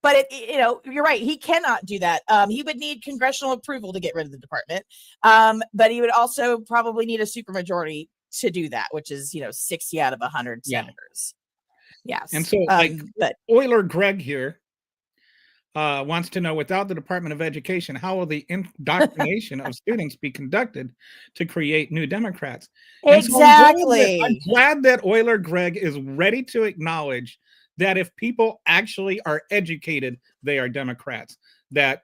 But you're right. He cannot do that. He would need congressional approval to get rid of the department. But he would also probably need a supermajority to do that, which is 60 out of 100 senators. Yes. And so, but Euler Greg here wants to know, without the Department of Education, how will the indoctrination of students be conducted to create new Democrats? Exactly. So I'm glad that Euler Greg is ready to acknowledge that if people actually are educated, they are Democrats. That,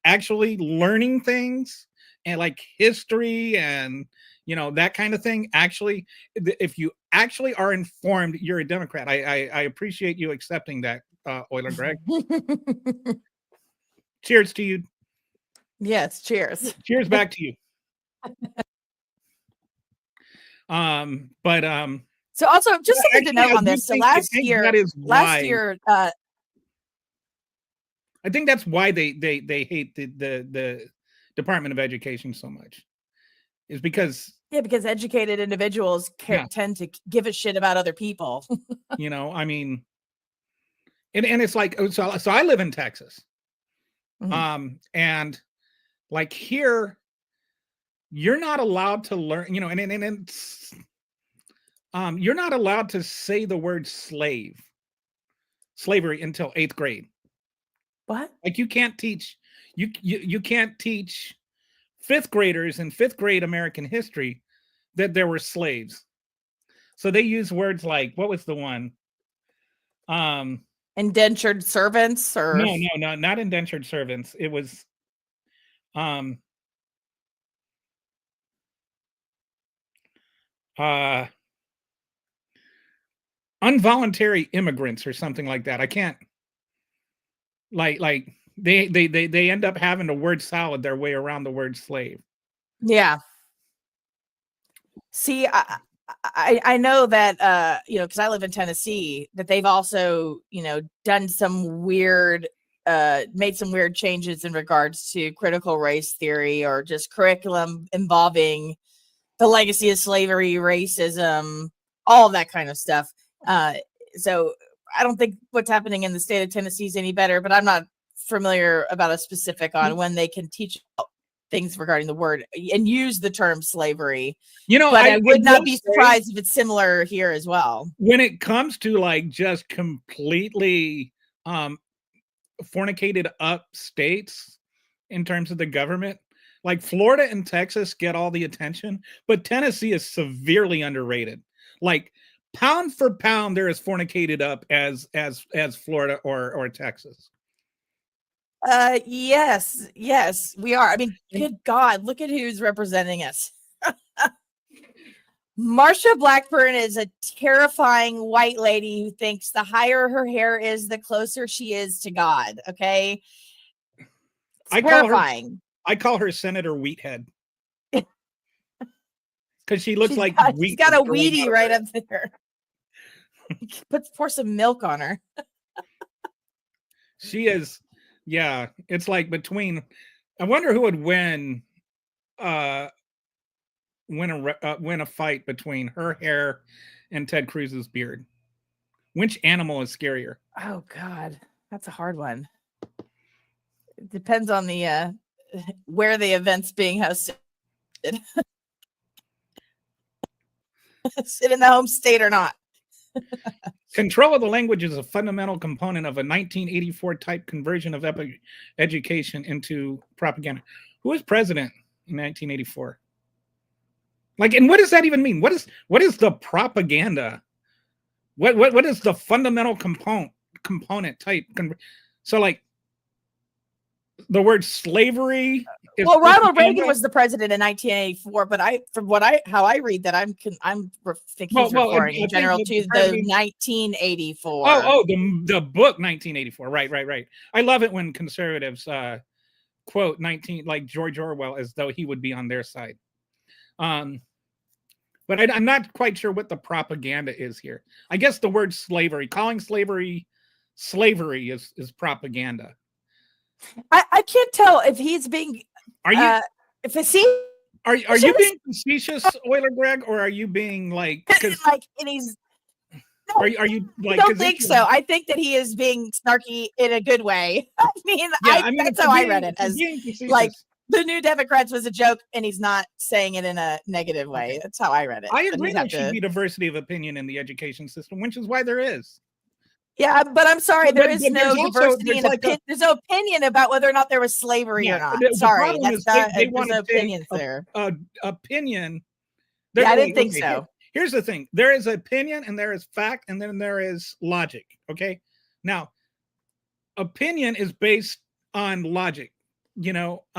actually learning things and like history and, that kind of thing. Actually, if you actually are informed, you're a Democrat. I appreciate you accepting that, Euler Greg. Cheers to you. Yes, cheers. Cheers back to you. So also, just something to note on this. So last year, I think that's why they hate the Department of Education so much. Is because educated individuals tend to give a shit about other people. I mean, and it's like, so I live in Texas, and like here, you're not allowed to learn, and it's. You're not allowed to say the word slavery until 8th grade. What? Like you can't teach 5th graders in 5th grade American history that there were slaves. So they use words like, what was the one? Indentured servants, or no, not indentured servants. It was involuntary immigrants or something like that. I can't. like they end up having to word salad their way around the word slave. Yeah. See, I know that because I live in Tennessee, that they've also done some weird made some weird changes in regards to critical race theory or just curriculum involving the legacy of slavery, racism, all of that kind of stuff. So I don't think what's happening in the state of Tennessee is any better, but I'm not familiar about a specific on when they can teach things regarding the word and use the term slavery. But I would not be surprised if it's similar here as well. When it comes to like just completely fornicated up states in terms of the government, like Florida and Texas get all the attention, but Tennessee is severely underrated. Like pound for pound, they're as fornicated up as Florida or Texas. Yes, we are. I mean, good God, look at who's representing us. Marsha Blackburn is a terrifying white lady who thinks the higher her hair is, the closer she is to God. Okay. Terrifying. I call her Senator Wheathead. Because she looks like wheat. She's got a Wheatie right up there. Pour some milk on her. She is, yeah. It's like between. I wonder who would win a fight between her hair and Ted Cruz's beard. Which animal is scarier? Oh God, that's a hard one. It depends on the where the event's being hosted. Sit in the home state or not. Control of the language is a fundamental component of a 1984 type conversion of education into propaganda. Who was president in 1984? Like, and what does that even mean? What is the propaganda? What is the fundamental component type? So like the word slavery. Well, Ronald Reagan was the president in 1984, but how I read that, I'm thinking he's referring in general to the 1984. Oh, the book 1984. Right. I love it when conservatives quote like George Orwell as though he would be on their side. But I'm not quite sure what the propaganda is here. I guess the word slavery, calling slavery is propaganda. I can't tell if he's being. Are you? If it's he. Are you being facetious, Euler Greg, or are you being like? Like, and he's. No, are you like? I don't think so. I think that he is being snarky in a good way. I mean, that's how I read it. As like the New Democrats was a joke, and he's not saying it in a negative way. Okay. That's how I read it. I agree there should be diversity of opinion in the education system, which is why there is. Yeah, but I'm sorry, there is no diversity in opinion. There's no opinion about whether or not there was slavery or not. Sorry, that's not. There's no opinions there. Opinion. Yeah, I didn't think so. Here's the thing: there is opinion, and there is fact, and then there is logic. Okay, now, opinion is based on logic. It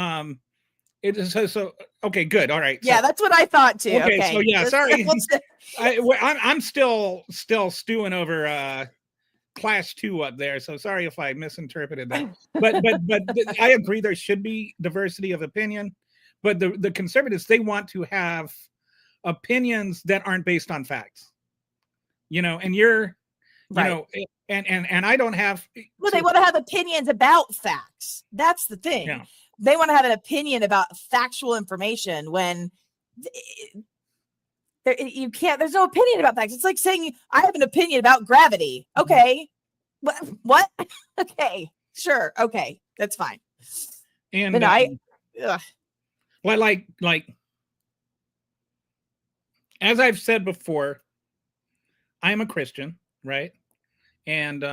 is so. Okay, good. All right. Yeah, that's what I thought too. Okay. So yeah, sorry. I'm still stewing over. Class 2 up there, so sorry if I misinterpreted that. But I agree there should be diversity of opinion, but the conservatives, they want to have opinions that aren't based on facts. And you're right. And I don't have. Well, they want to have opinions about facts. That's the thing. Yeah. They want to have an opinion about factual information when you can't. There's no opinion about facts. It's like saying I have an opinion about gravity. Okay, what? Okay, sure. Okay, that's fine. And like as I've said before, I'm a Christian, right? And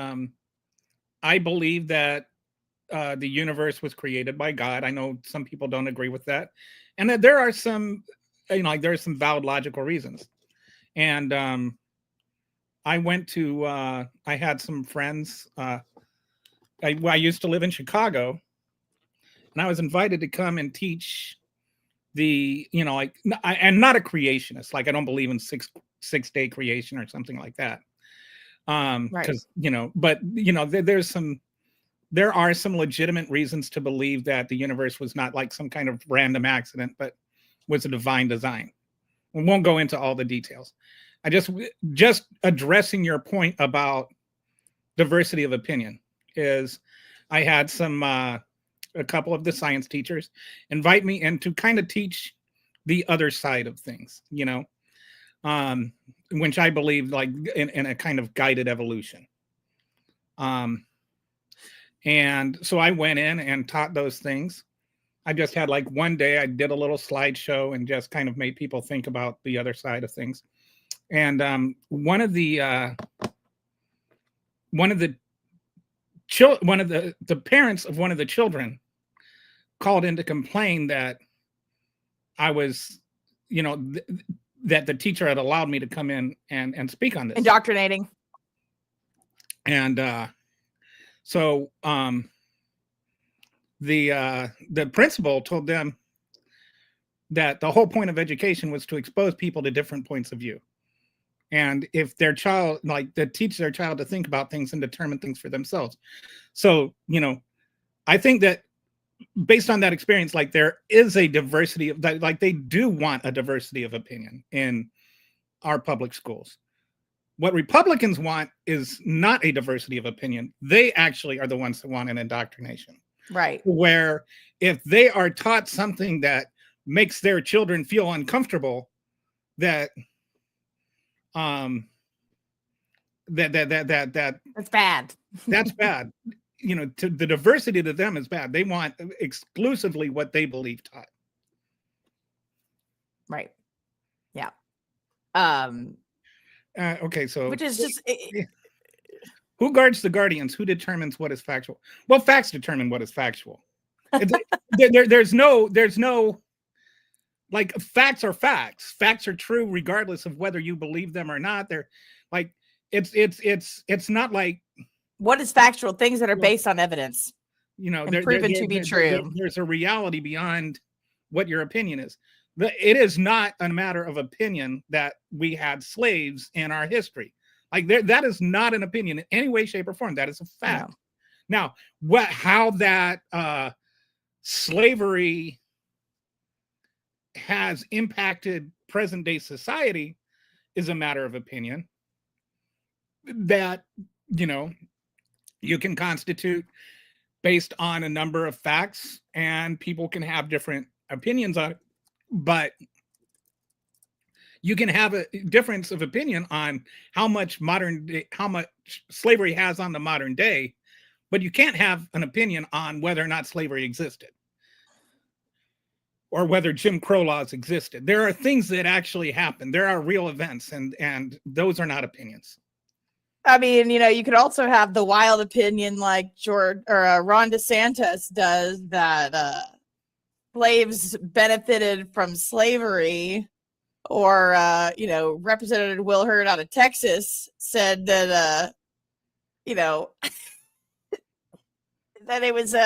I believe that the universe was created by God. I know some people don't agree with that, and that there are some. There are some valid logical reasons. And I went to, I had some friends. I used to live in Chicago, and I was invited to come and teach I'm not a creationist. Like, I don't believe in six-day creation or something like that. Because, but, there's some there are some legitimate reasons to believe that the universe was not like some kind of random accident, but was a divine design. We won't go into all the details. I just addressing your point about diversity of opinion is I had a couple of the science teachers invite me in to kind of teach the other side of things, which I believe like in a kind of guided evolution. And so I went in and taught those things. I just had like one day I did a little slideshow and just kind of made people think about the other side of things. And one of the parents of one of the children called in to complain that I was, that the teacher had allowed me to come in and speak on this. Indoctrinating. And so the principal told them that the whole point of education was to expose people to different points of view. And if their child, like, to teach their child to think about things and determine things for themselves. So, I think that based on that experience, like, there is a diversity of that, like, they do want a diversity of opinion in our public schools. What Republicans want is not a diversity of opinion. They actually are the ones that want an indoctrination. Right. Where if they are taught something that makes their children feel uncomfortable, that's bad. That's bad. To the diversity to them is bad. They want exclusively what they believe taught. Right. Yeah. Okay, so which is just who guards the guardians? Who determines what is factual? Well, facts determine what is factual. There's no like, facts are facts. Facts are true regardless of whether you believe them or not. They're like, it's not like, what is factual? Things that are based on evidence, proven to be true. There's a reality beyond what your opinion is. It is not a matter of opinion that we had slaves in our history. Like, that is not an opinion in any way, shape, or form. That is a fact. No. Now, how that slavery has impacted present day society is a matter of opinion that, you can constitute based on a number of facts, and people can have different opinions on it. But you can have a difference of opinion on how much slavery has on the modern day, but you can't have an opinion on whether or not slavery existed or whether Jim Crow laws existed. There are things that actually happen. There are real events, and those are not opinions. I mean, you could also have the wild opinion like Ron DeSantis does, that slaves benefited from slavery, or Representative Will Hurd out of Texas said that that it was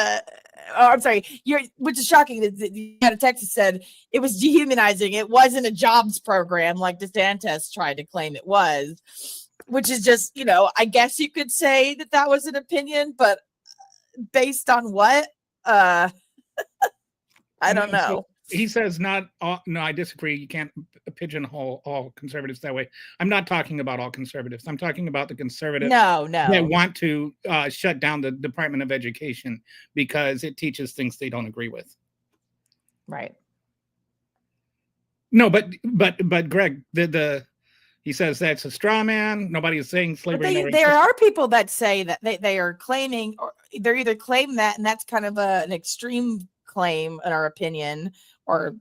which is shocking that the out of Texas said it was dehumanizing. It wasn't a jobs program like DeSantis tried to claim it was, which is just, I guess you could say that was an opinion, but based on what? I don't know. So he says not all, no, I disagree. You can't pigeonhole all conservatives that way. I'm not talking about all conservatives. I'm talking about the conservatives that want to shut down the Department of Education because it teaches things they don't agree with. Right. No, but Greg, he says that's a straw man. Nobody is saying slavery. But there are people that say that they are claiming, or they're either claim that, and that's kind of an extreme claim in our opinion, or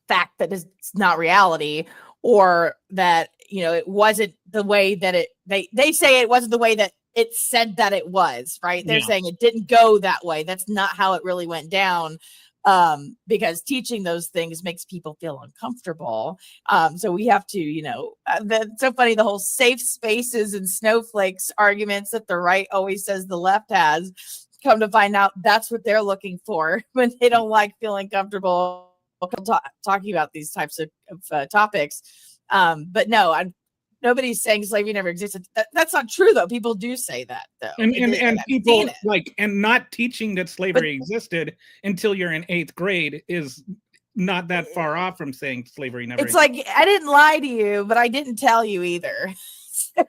fact that is not reality, or that it wasn't the way that they say it wasn't the way that it said that it was, right? They're saying it didn't go that way. That's not how it really went down. Because teaching those things makes people feel uncomfortable. So we have to, that's so funny. The whole safe spaces and snowflakes arguments that the right always says the left has, come to find out that's what they're looking for when they don't like feeling comfortable talking about these types of topics. But no, Nobody's saying slavery never existed. That's not true, though. People do say that, though. And people and not teaching that slavery existed until you're in 8th grade is not that far off from saying slavery never existed. Like, I didn't lie to you, but I didn't tell you either. So,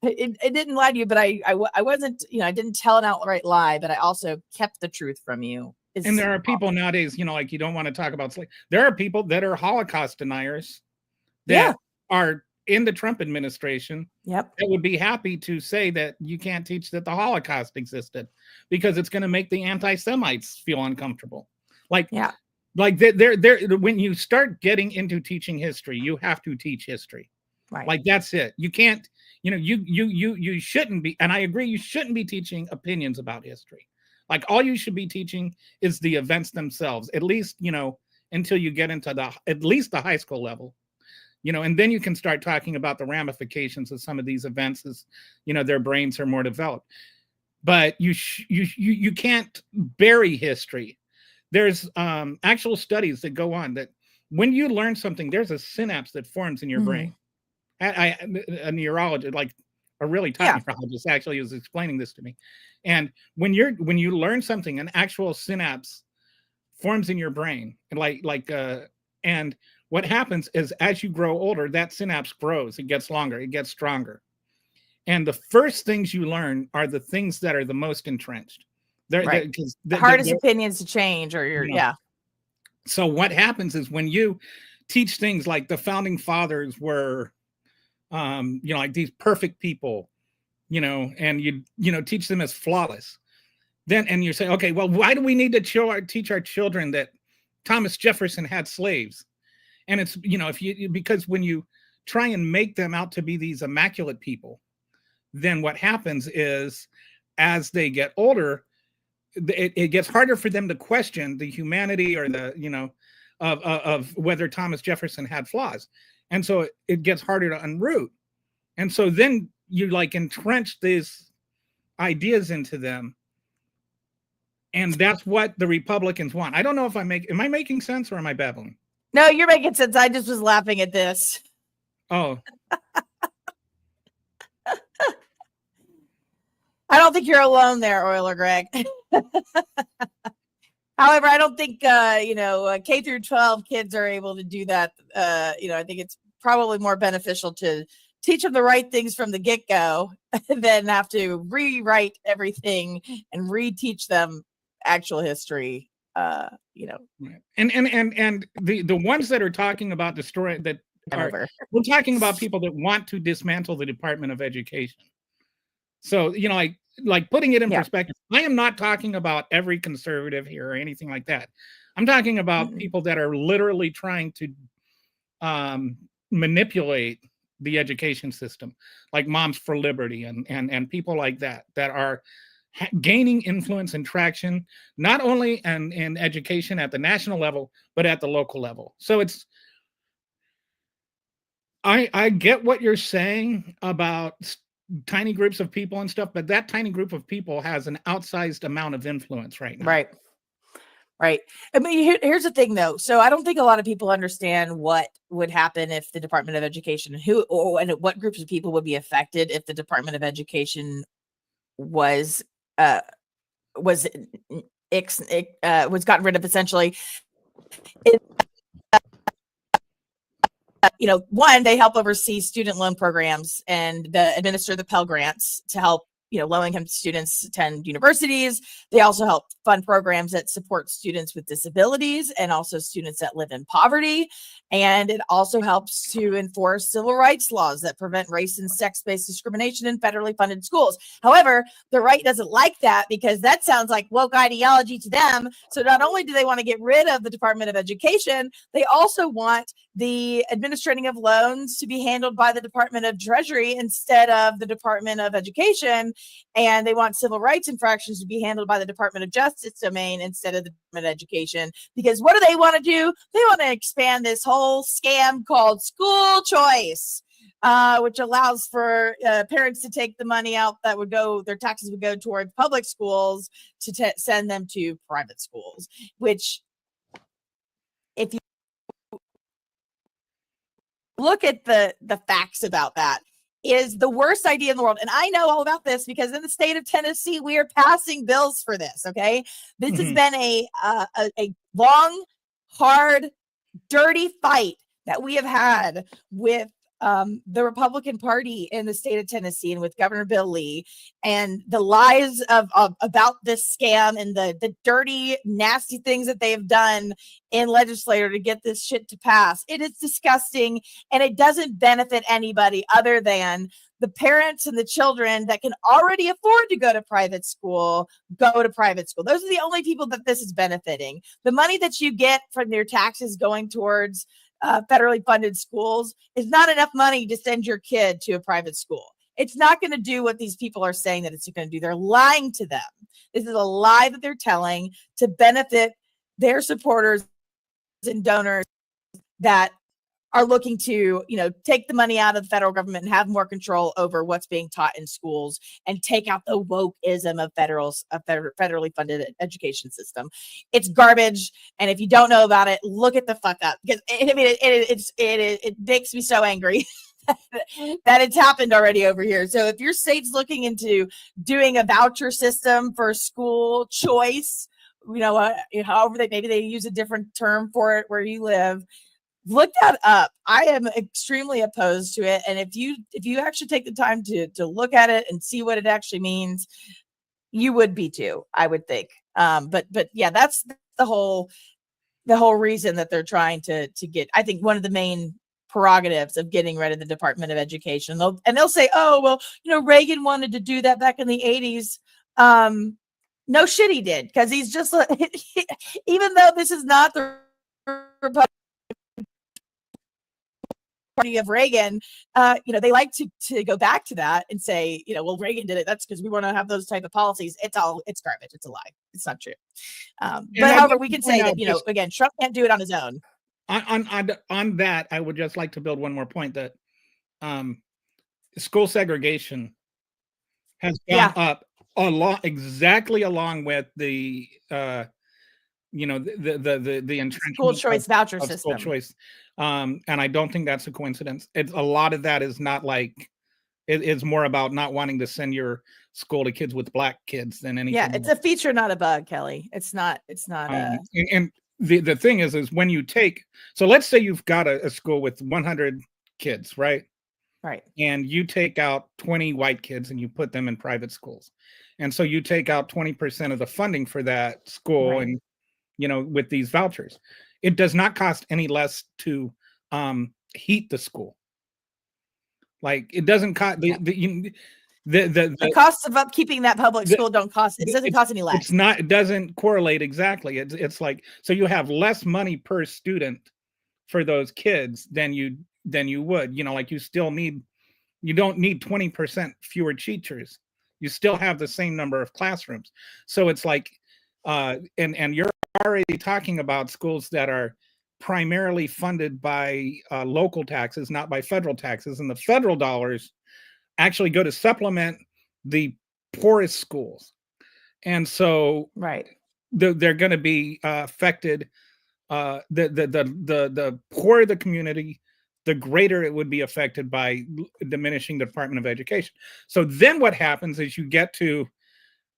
it didn't lie to you, but I wasn't, I didn't tell an outright lie, but I also kept the truth from you. And there are people nowadays, like, you don't want to talk about slavery. There are people that are Holocaust deniers that are in the Trump administration. Yep. That would be happy to say that you can't teach that the Holocaust existed because it's going to make the anti-Semites feel uncomfortable. Like, when you start getting into teaching history, you have to teach history. Right. Like, that's it. You can't, you shouldn't be, and I agree, you shouldn't be teaching opinions about history. Like, all you should be teaching is the events themselves, at least, until you get into at least the high school level, and then you can start talking about the ramifications of some of these events as, their brains are more developed. But you can't bury history. There's actual studies that go on that when you learn something, there's a synapse that forms in your brain. A neurologist, like a really top neurologist, actually was explaining this to me. And when you learn something, an actual synapse forms in your brain, and and what happens is as you grow older, that synapse grows, it gets longer, it gets stronger. And the first things you learn are the things that are the most entrenched. Right. The hardest opinions to change, or So what happens is when you teach things like the founding fathers were, like these perfect people, and you teach them as flawless. And you say, okay, well, why do we need to teach our children that Thomas Jefferson had slaves? And it's, because when you try and make them out to be these immaculate people, then what happens is as they get older, it gets harder for them to question the humanity or the, of whether Thomas Jefferson had flaws. And so it gets harder to unroot. And so then you entrench these ideas into them. And that's what the Republicans want. I don't know if am I making sense or am I babbling? No, you're making sense. I just was laughing at this. Oh. I don't think you're alone there, Euler Greg. However, I don't think, K through 12 kids are able to do that. I think it's probably more beneficial to teach them the right things from the get-go than have to rewrite everything and reteach them actual history. Right. And the ones that are talking about destroying that we're talking about people that want to dismantle the Department of Education. So, like putting it in perspective, I am not talking about every conservative here or anything like that. I'm talking about people that are literally trying to manipulate the education system, like Moms for Liberty and people like that are gaining influence and traction, not only in education at the national level, but at the local level. So I get what you're saying about tiny groups of people and stuff, but that tiny group of people has an outsized amount of influence right now. Right. I mean, here's the thing, though. So I don't think a lot of people understand what would happen if the Department of Education, and what groups of people would be affected if the Department of Education was gotten rid of, essentially. One, they help oversee student loan programs and administer the Pell Grants to help low-income students attend universities. They also help fund programs that support students with disabilities and also students that live in poverty. And it also helps to enforce civil rights laws that prevent race and sex-based discrimination in federally funded schools. However, the right doesn't like that because that sounds like woke ideology to them. So not only do they want to get rid of the Department of Education, they also want the administrating of loans to be handled by the Department of Treasury instead of the Department of Education. And they want civil rights infractions to be handled by the Department of Justice domain instead of the Department of Education. Because what do they want to do? They want to expand this whole scam called school choice, which allows for parents to take the money out that would go, their taxes would go towards public schools to send them to private schools, which if you look at the facts about that, is the worst idea in the world. And I know all about this because in the state of Tennessee, we are passing bills for this. Okay. This has been a long, hard, dirty fight that we have had with the Republican Party in the state of Tennessee and with Governor Bill Lee, and the lies of about this scam and the dirty, nasty things that they have done in legislature to get this shit to pass. It is disgusting, and it doesn't benefit anybody other than the parents and the children that can already afford to go to private school. Go to private school. Those are the only people that this is benefiting. The money that you get from your taxes going towards federally funded schools is not enough money to send your kid to a private school. It's not going to do what these people are saying that it's going to do. They're lying to them. This is a lie that they're telling to benefit their supporters and donors that are looking to, take the money out of the federal government and have more control over what's being taught in schools and take out the wokeism of federally funded education system. It's garbage. And if you don't know about it, look it the fuck up, because it makes me so angry that it's happened already over here. So if your state's looking into doing a voucher system for school choice, however maybe they use a different term for it where you live, look that up. I am extremely opposed to it. And if you actually take the time to look at it and see what it actually means, you would be too, I would think. But yeah, that's the whole reason that they're trying to get, I think, one of the main prerogatives of getting rid of the Department of Education. They'll say, oh, well, Reagan wanted to do that back in the 80s. No shit he did, because he's just even though this is not the Republican Party of Reagan, they like to go back to that and say, well, Reagan did it. That's because we want to have those type of policies. It's garbage. It's a lie. It's not true. But however, we can say that, again, Trump can't do it on his own. On that, I would just like to build one more point that school segregation has gone up exactly along with the the entrenchment school choice voucher system. School choice. And I don't think that's a coincidence. A lot of that is not it's more about not wanting to send your school to kids with black kids than anything. Yeah, it's a feature, not a bug, Kelly. It's not. And the thing is when you take, so let's say you've got a school with 100 kids, right? Right. And you take out 20 white kids and you put them in private schools. And so you take out 20% of the funding for that school, right, and with these vouchers. It does not cost any less to heat the school. Like, it doesn't cost the costs of upkeeping that public school don't cost. It doesn't cost any less. It's not. It doesn't correlate exactly. It's like, so you have less money per student for those kids than you would. Like, you don't need 20% fewer teachers. You still have the same number of classrooms. So it's like, and you're already talking about schools that are primarily funded by local taxes, not by federal taxes, and the federal dollars actually go to supplement the poorest schools. And so, right, they're going to be affected. The poorer the community, the greater it would be affected by diminishing the Department of Education. So then what happens is you get to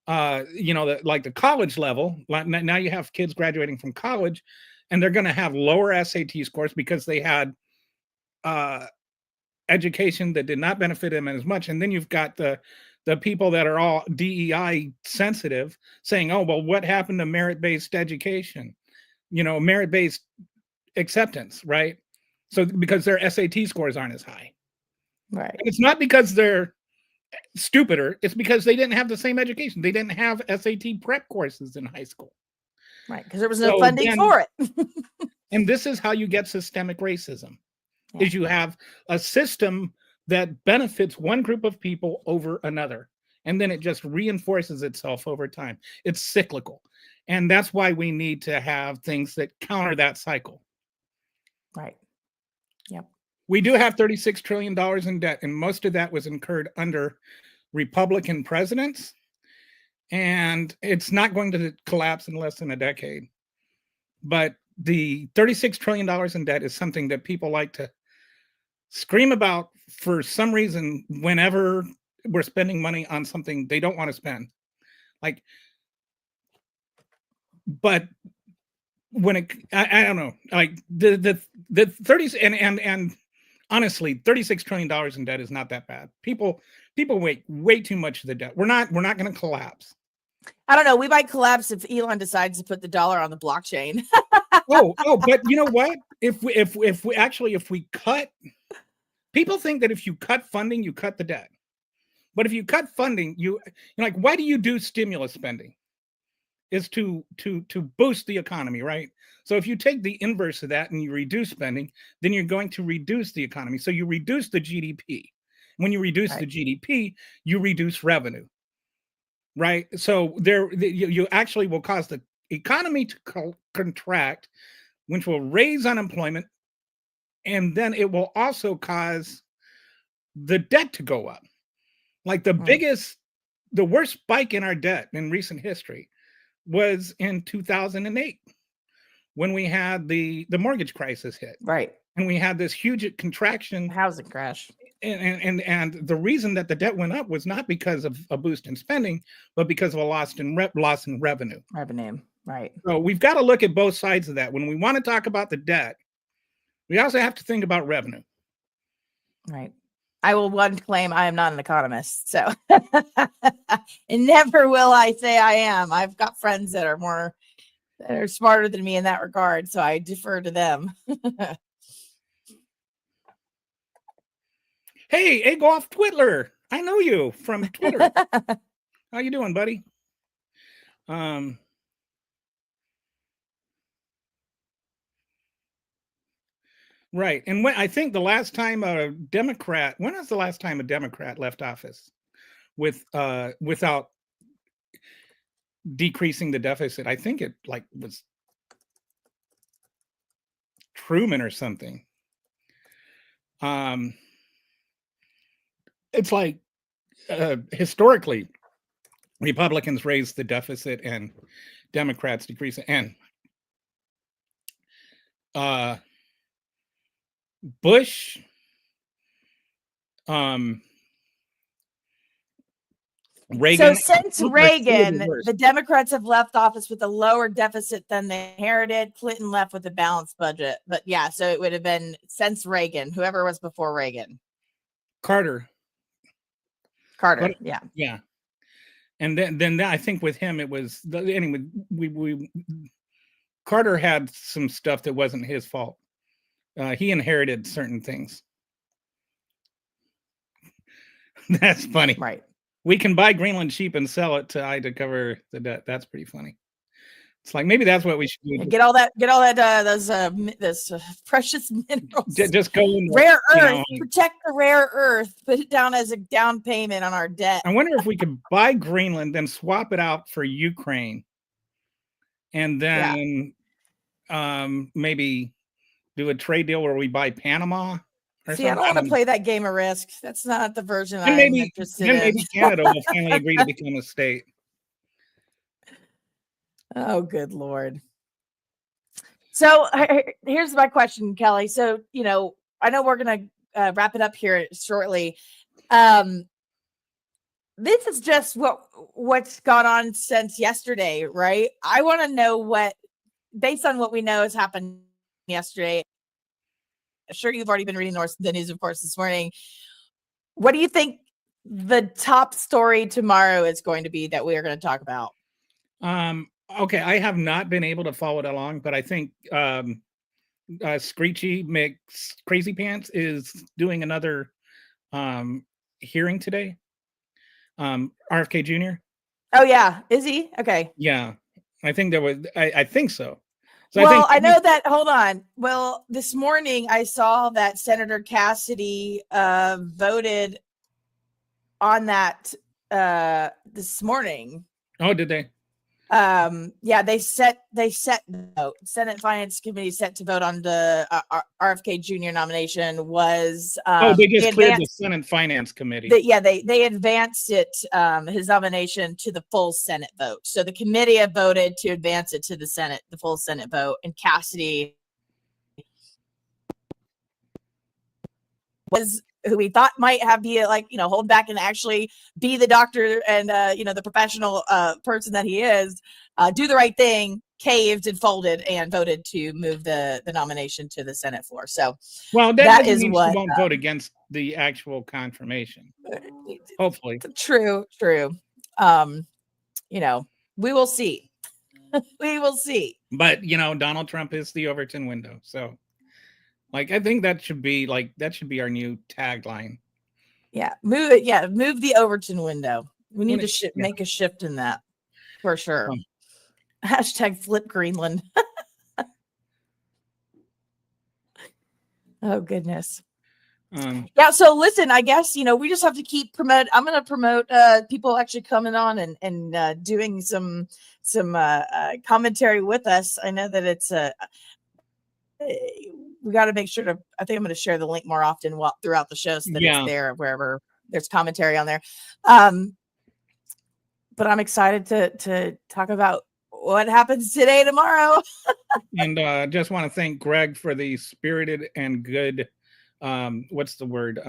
the college level. Now you have kids graduating from college, and they're going to have lower SAT scores because they had education that did not benefit them as much. And then you've got the people that are all DEI sensitive saying, oh, well, what happened to merit-based education? Merit-based acceptance, right? So because their SAT scores aren't as high. Right. And it's not because they're stupider, it's because they didn't have the same education. They didn't have SAT prep courses in high school. Right, because there was no funding for it. And this is how you get systemic racism, is you have a system that benefits one group of people over another, and then it just reinforces itself over time. It's cyclical. And that's why we need to have things that counter that cycle. Right. Yep. We do have $36 trillion in debt, and most of that was incurred under Republican presidents. And it's not going to collapse in less than a decade. But the $36 trillion in debt is something that people like to scream about for some reason whenever we're spending money on something they don't want to spend. Like, but when I don't know, like the 30s and honestly, $36 trillion in debt is not that bad. People way too much of the debt. We're not going to collapse. I don't know. We might collapse if Elon decides to put the dollar on the blockchain. oh, but you know what? If we cut, people think that if you cut funding, you cut the debt. But if you cut funding, you like, why do you do stimulus spending? Is to boost the economy, right? So if you take the inverse of that and you reduce spending, then you're going to reduce the economy. So you reduce the GDP. When you reduce the GDP, you reduce revenue, right? So you actually will cause the economy to contract, which will raise unemployment, and then it will also cause the debt to go up. Like the worst spike in our debt in recent history was in 2008 when we had the mortgage crisis hit, right? And we had this huge contraction, housing crash, and the reason that the debt went up was not because of a boost in spending, but because of a loss in revenue. Right? So we've got to look at both sides of that. When we want to talk about the debt, we also have to think about revenue. Right. I will claim I am not an economist, so and never will I say I am. I've got friends that are smarter than me in that regard, so I defer to them. Hey, Egolf Twitler, I know you from Twitter. How you doing, buddy? Right. And I think the last time when was the last time a Democrat left office without decreasing the deficit? I think it was Truman or something. It's like historically Republicans raised the deficit and Democrats decrease it. And Bush, Reagan. So since Reagan, the Democrats have left office with a lower deficit than they inherited. Clinton left with a balanced budget. But yeah, so it would have been since Reagan, whoever was before Reagan. Carter, yeah. Yeah. And then I think with him it was anyway. Carter had some stuff that wasn't his fault. He inherited certain things. That's funny, right? We can buy Greenland sheep and sell it to cover the debt. That's pretty funny. It's like maybe that's what we should do. Get all that those precious minerals. Just go in rare earth. Protect the rare earth. Put it down as a down payment on our debt. I wonder if we could buy Greenland and swap it out for Ukraine, and then maybe do a trade deal where we buy Panama. See, I don't want to play that game of Risk. That's not the version I'm interested in. Maybe Canada will finally agree to become a state. Oh, good Lord. So here's my question, Kelly. So, I know we're going to wrap it up here shortly. This is just what's gone on since yesterday, right? I want to know based on what we know has happened yesterday. I'm sure you've already been reading the news, of course, this morning. What do you think the top story tomorrow is going to be that we are going to talk about? Okay, I have not been able to follow it along, but I think Screechy Crazy Pants is doing another hearing today. RFK Jr. Oh yeah, is he? Okay. Yeah, I think there was. I think so. So I know that. Hold on. Well, this morning I saw that Senator Cassidy voted on that this morning. Oh, did they? Yeah, they set the vote. Senate Finance Committee set to vote on the RFK Jr. nomination was they just cleared the Senate Finance Committee. They advanced it his nomination to the full Senate vote. So the committee have voted to advance it to the Senate, the full Senate vote, and Cassidy was who we thought might have be like, hold back and actually be the doctor and, the professional person that he is, do the right thing, caved and folded and voted to move the nomination to the Senate floor. So, well, that doesn't is mean what she won't vote against the actual confirmation. Hopefully. True. We will see. We will see. But Donald Trump is the Overton window. So like I think that should be our new tagline. Yeah. Move it. Yeah. Move the Overton window. We need to make a shift in that for sure. Hashtag flip Greenland. Oh goodness. Yeah, so listen, I guess we just have to keep promote. I'm going to promote people actually coming on and doing some commentary with us. I know that it's we got to make sure to. I think I'm going to share the link more often throughout the show so that it's there wherever there's commentary on there. But I'm excited to talk about what happens today, tomorrow. And just want to thank Greg for the spirited and good. What's the word?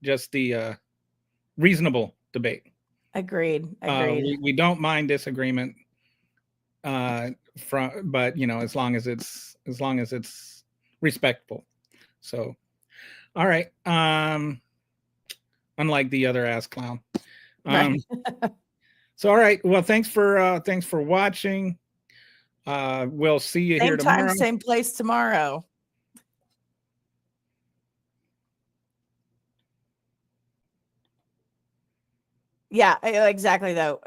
Just the reasonable debate. Agreed. We don't mind disagreement. But as long as it's respectful. So, all right. Unlike the other ass clown. Right. So, all right. Well, thanks for watching. We'll see you here tomorrow. Same time, same place tomorrow. Yeah, exactly though.